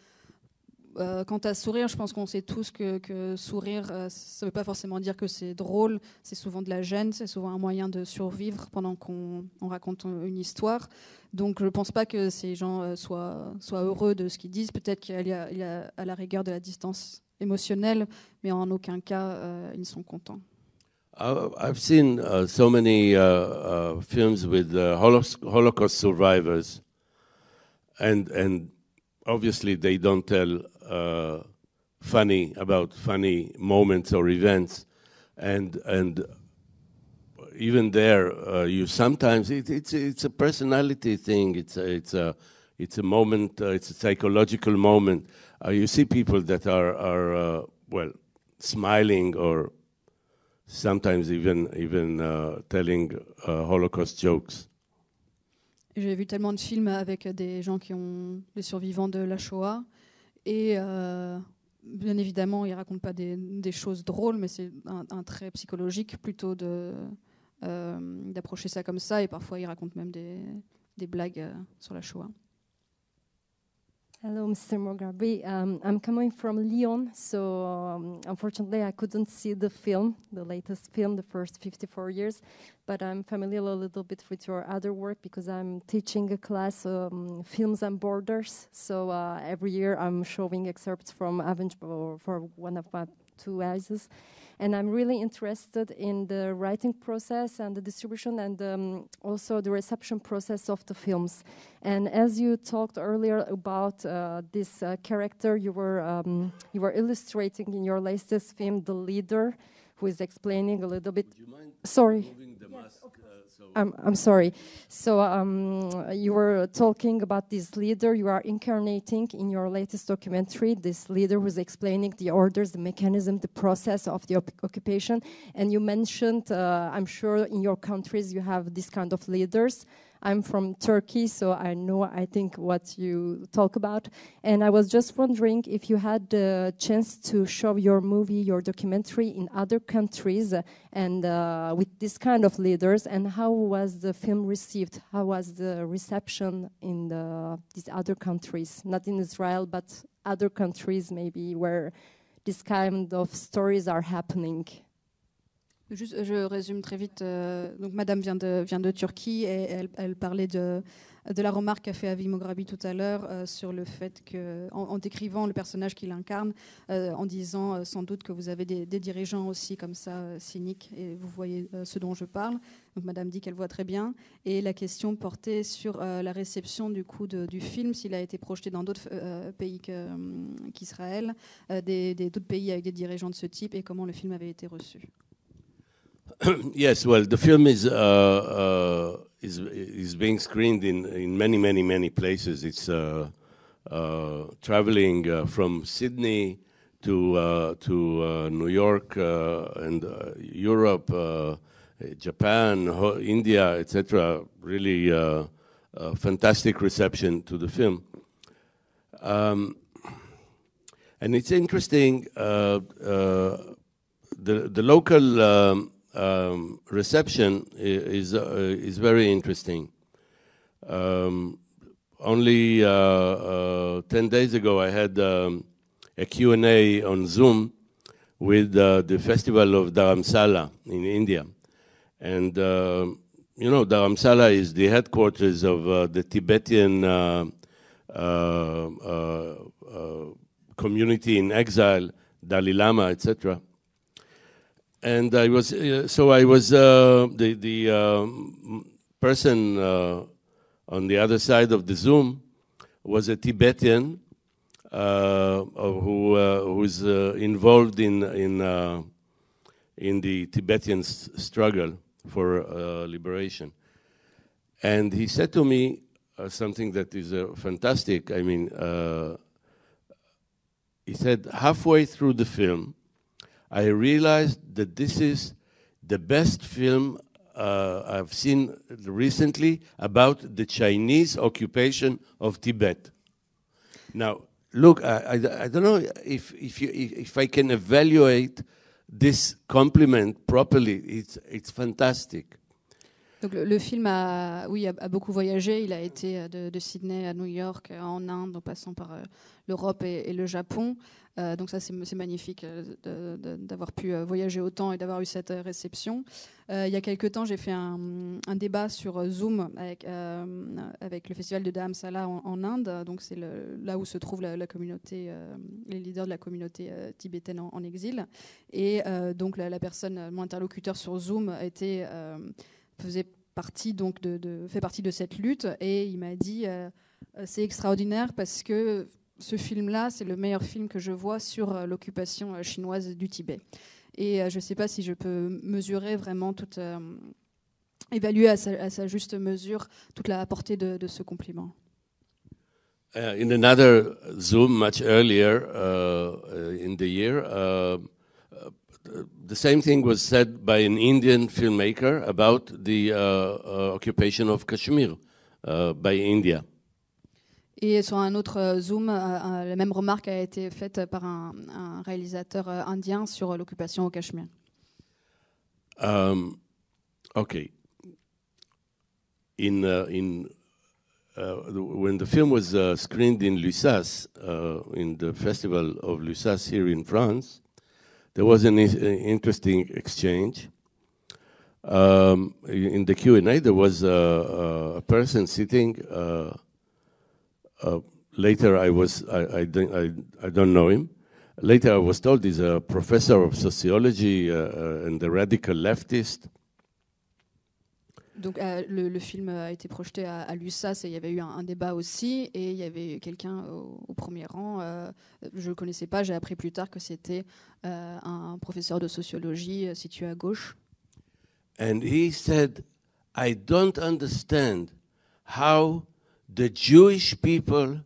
quant à sourire, je pense qu'on sait tous que sourire, ça ne veut pas forcément dire que c'est drôle, c'est souvent de la gêne, c'est souvent un moyen de survivre pendant qu'on raconte une histoire. Donc je ne pense pas que ces gens soient heureux de ce qu'ils disent. Peut-être qu'il y a à la rigueur de la distance émotionnelle, mais en aucun cas ils sont contents. I've seen so many films with Holocaust survivors, and obviously they don't tell funny moments or events, and even there you sometimes it's a personality thing. It's a moment. It's a psychological moment. You see people that are smiling or sometimes even telling Holocaust jokes. J'ai vu tellement de films avec des gens qui ont des survivants de la Shoah et bien évidemment ils racontent pas des choses drôles, mais c'est un trait psychologique plutôt d'approcher ça comme ça, et parfois ils racontent même des blagues sur la Shoah. Hello, Mr. Mograbi. I'm coming from Lyon, so unfortunately I couldn't see the latest film, the first 54 years, but I'm familiar a little bit with your other work because I'm teaching a class, Films and Borders, so every year I'm showing excerpts from Avenge for one of my 2 EHESS. And I'm really interested in the writing process and the distribution and also the reception process of the films. And as you talked earlier about this character, you were illustrating in your latest film the leader, who is explaining a little bit. Would you mind sorry. moving the mask, I'm sorry. So you were talking about this leader you are incarnating in your latest documentary, this leader who's explaining the orders, the mechanism, the process of the occupation. And you mentioned, I'm sure in your countries you have this kind of leaders. I'm from Turkey, so I know, I think, what you talk about. And I was just wondering if you had the chance to show your movie, your documentary in other countries and with this kind of leaders, and how was the film received? How was the reception in these other countries? Not in Israel, but other countries maybe where this kind of stories are happening. Juste, je résume très vite. Donc, Madame vient de Turquie et elle parlait de la remarque qu'a fait Avi Mograbi tout à l'heure sur le fait que, en décrivant le personnage qu'il incarne, en disant sans doute que vous avez des dirigeants aussi comme ça cyniques, et vous voyez ce dont je parle. Donc, Madame dit qu'elle voit très bien. Et la question portait sur la réception du coup du film, s'il a été projeté dans d'autres pays qu'Israël, d'autres pays avec des dirigeants de ce type, et comment le film avait été reçu. Yes, well, the film is being screened in many places. It's traveling from Sydney to New York and Europe, Japan, India, etc. Really fantastic reception to the film. And it's interesting. The local reception is very interesting. Only 10 days ago, I had a Q&A on Zoom with the Festival of Dharamsala in India. And, you know, Dharamsala is the headquarters of the Tibetan community in exile, Dalai Lama, etc. And I was the person on the other side of the Zoom was a Tibetan who's involved in the Tibetan struggle for liberation. And he said to me something that is fantastic. I mean, he said, halfway through the film, I realized that this is the best film I've seen recently about the Chinese occupation of Tibet. Now, look, I don't know if I can evaluate this compliment properly. It's fantastic. Donc le film a beaucoup voyagé. Il a été de Sydney à New York, en Inde, en passant par l'Europe et le Japon. Donc ça, c'est magnifique d'avoir pu voyager autant et d'avoir eu cette réception. Il y a quelques temps, j'ai fait un débat sur Zoom avec le festival de Dharamsala en Inde. Donc c'est là où se trouve la communauté, les leaders de la communauté tibétaine en exil. Et donc la personne, mon interlocuteur sur Zoom, fait partie de cette lutte, et il m'a dit c'est extraordinaire parce que ce film-là, c'est le meilleur film que je vois sur l'occupation chinoise du Tibet. Et je ne sais pas si je peux mesurer vraiment évaluer à sa juste mesure toute la portée de ce compliment. In another Zoom much earlier in the year, the same thing was said by an Indian filmmaker about the occupation of Kashmir by India. Et sur un autre Zoom, la même remarque a été faite par un réalisateur indien sur l'occupation au Cachemire. Okay. When the film was screened in Lussas, in the festival of Lussas here in France, there was an interesting exchange. In the Q&A, there was a person sitting. Later, I don't know him. later I was told he's a professor of sociology and a radical leftist. Donc le film a été projeté à l'USAS et il y avait eu un débat aussi, et il y avait quelqu'un au premier rang, je ne connaissais pas, j'ai appris plus tard que c'était un professeur de sociologie situé à gauche. And he said, I don't understand how the Jewish people,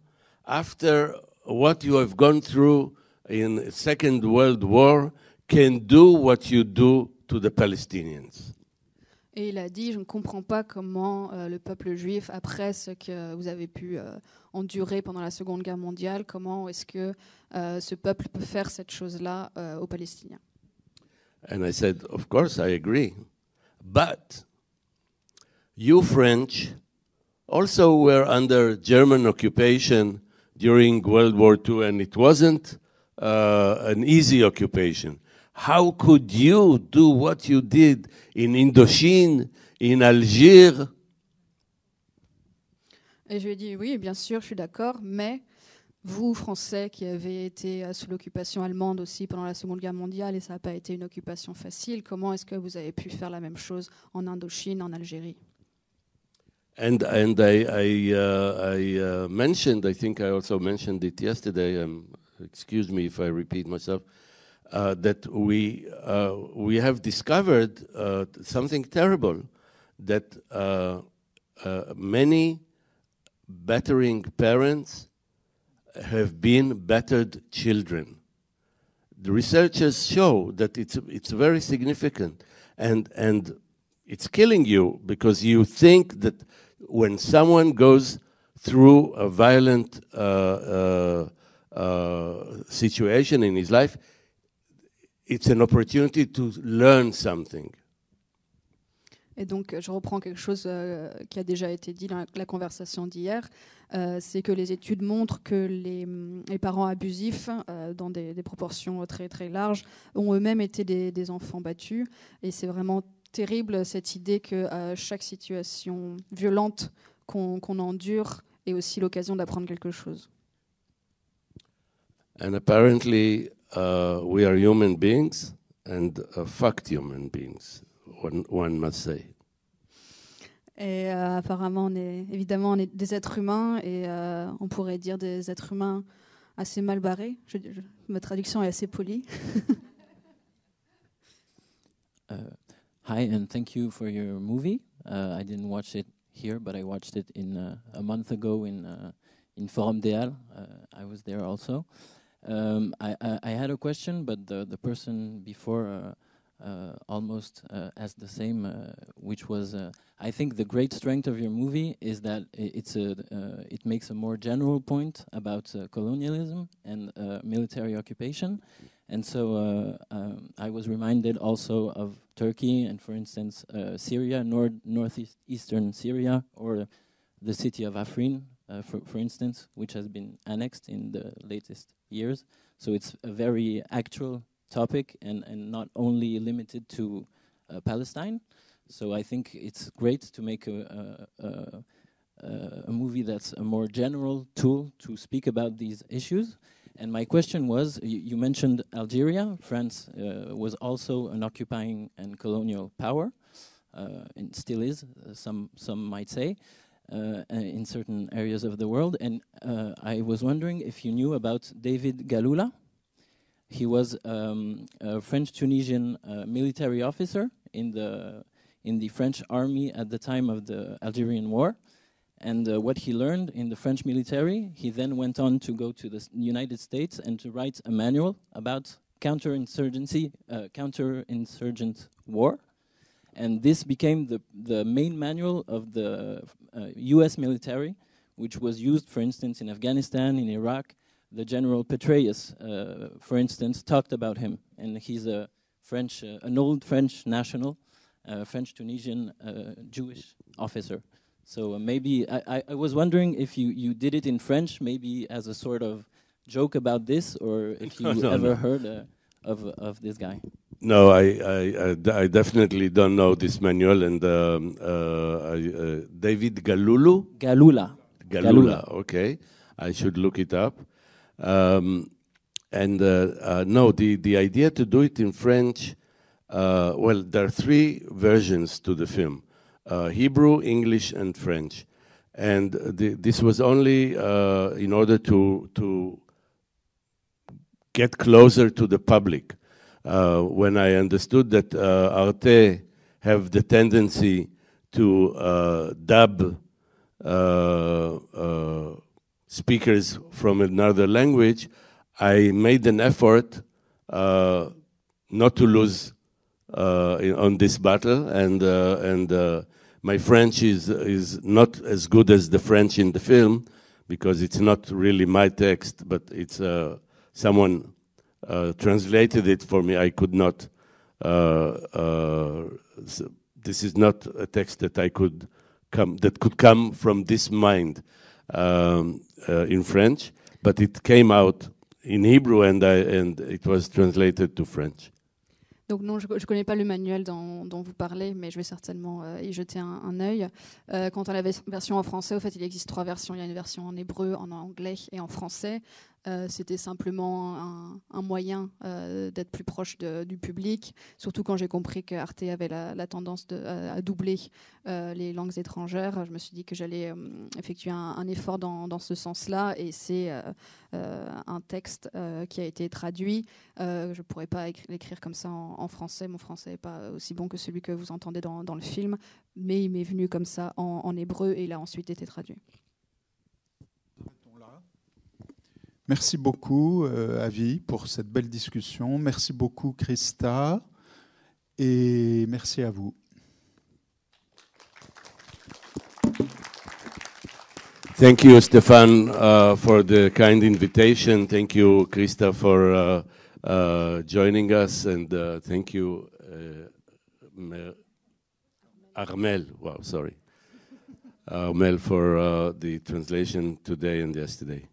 after what you have gone through in the Second World War, can do what you do to the Palestinians. Et il a dit, je ne comprends pas comment le peuple juif, après ce que vous avez pu endurer pendant la Seconde Guerre mondiale, comment est-ce que ce peuple peut faire cette chose-là aux Palestiniens. And I said, of course, I agree. But you French also were under German occupation during World War II, and it wasn't an easy occupation. How could you do what you did in Indochine, in Alger? Et je lui ai dit, oui, bien sûr, je suis d'accord, mais vous, Français, qui avez été sous l'occupation allemande aussi pendant la Seconde Guerre mondiale, et ça n'a pas été une occupation facile, comment est-ce que vous avez pu faire la même chose en Indochine, en Algérie? And I mentioned, I think I also mentioned it yesterday, excuse me if I repeat myself, that we have discovered something terrible, that many battering parents have been battered children. The researchers show that it's very significant, and it's killing you, because you think that when someone goes through a violent situation in his life, it's an opportunity to learn something. Et donc, je reprends quelque chose qui a déjà été dit dans la conversation d'hier, c'est que les études montrent que les parents abusifs, dans des proportions très très larges, ont eux-mêmes été des enfants battus, et c'est vraiment terrible cette idée que chaque situation violente qu'on endure est aussi l'occasion d'apprendre quelque chose. And apparently we are human beings, and fucked human beings, one must say. Et apparemment, on est des êtres humains, et on pourrait dire des êtres humains assez mal barrés. Ma traduction est assez polie. Hi, and thank you for your movie. I didn't watch it here, but I watched it a month ago in Forum des Halles. I was there also. I had a question, but the person before almost asked the same, which was, I think the great strength of your movie is that it makes a more general point about colonialism and military occupation. And so I was reminded also of Turkey and, for instance, Syria, northeastern Syria, or the city of Afrin, for instance, which has been annexed in the latest years. So it's a very actual topic, and not only limited to Palestine. So I think it's great to make a movie that's a more general tool to speak about these issues. And my question was, you mentioned Algeria. France was also an occupying and colonial power, and still is, some might say, in certain areas of the world. And I was wondering if you knew about David Galula. He was a French-Tunisian military officer in the French army at the time of the Algerian War. And what he learned in the French military, he then went on to go to the United States and to write a manual about counterinsurgent war. And this became the main manual of the US military, which was used, for instance, in Afghanistan, in Iraq. The General Petraeus, for instance, talked about him. And he's a French, an old French national, French-Tunisian Jewish officer. So maybe I was wondering if you did it in French, maybe as a sort of joke about this, or if you ever heard of this guy. No, I definitely don't know this manual. And David Galula. Galula, okay. I should look it up. And no, the idea to do it in French, well, there are 3 versions to the film, Hebrew, English, and French. And this was only in order to get closer to the public. When I understood that Arte have the tendency to dub speakers from another language, I made an effort not to lose on this battle, and my French is not as good as the French in the film, because it's not really my text, but it's someone translated it for me. I could not. This is not a text that could come from this mind in French, but it came out in Hebrew, and it was translated to French. Donc non, je ne connais pas le manuel dont vous parlez, mais je vais certainement y jeter un œil. Quant à la version en français, au fait, il existe 3 versions. Il y a une version en hébreu, en anglais et en français. C'était simplement un moyen d'être plus proche du public, surtout quand j'ai compris que Arte avait la tendance à doubler les langues étrangères. Je me suis dit que j'allais effectuer un effort dans ce sens-là, et c'est un texte qui a été traduit. Je ne pourrais pas l'écrire comme ça en français. Mon français n'est pas aussi bon que celui que vous entendez dans le film, mais il m'est venu comme ça en hébreu, et il a ensuite été traduit. Merci beaucoup, Avi, pour cette belle discussion. Merci beaucoup, Christa. Et merci à vous. Thank you, Stéphane, for the kind invitation. Thank you, Christa, for joining us. And thank you, Armel. Wow, sorry. Armel, for the translation today and yesterday.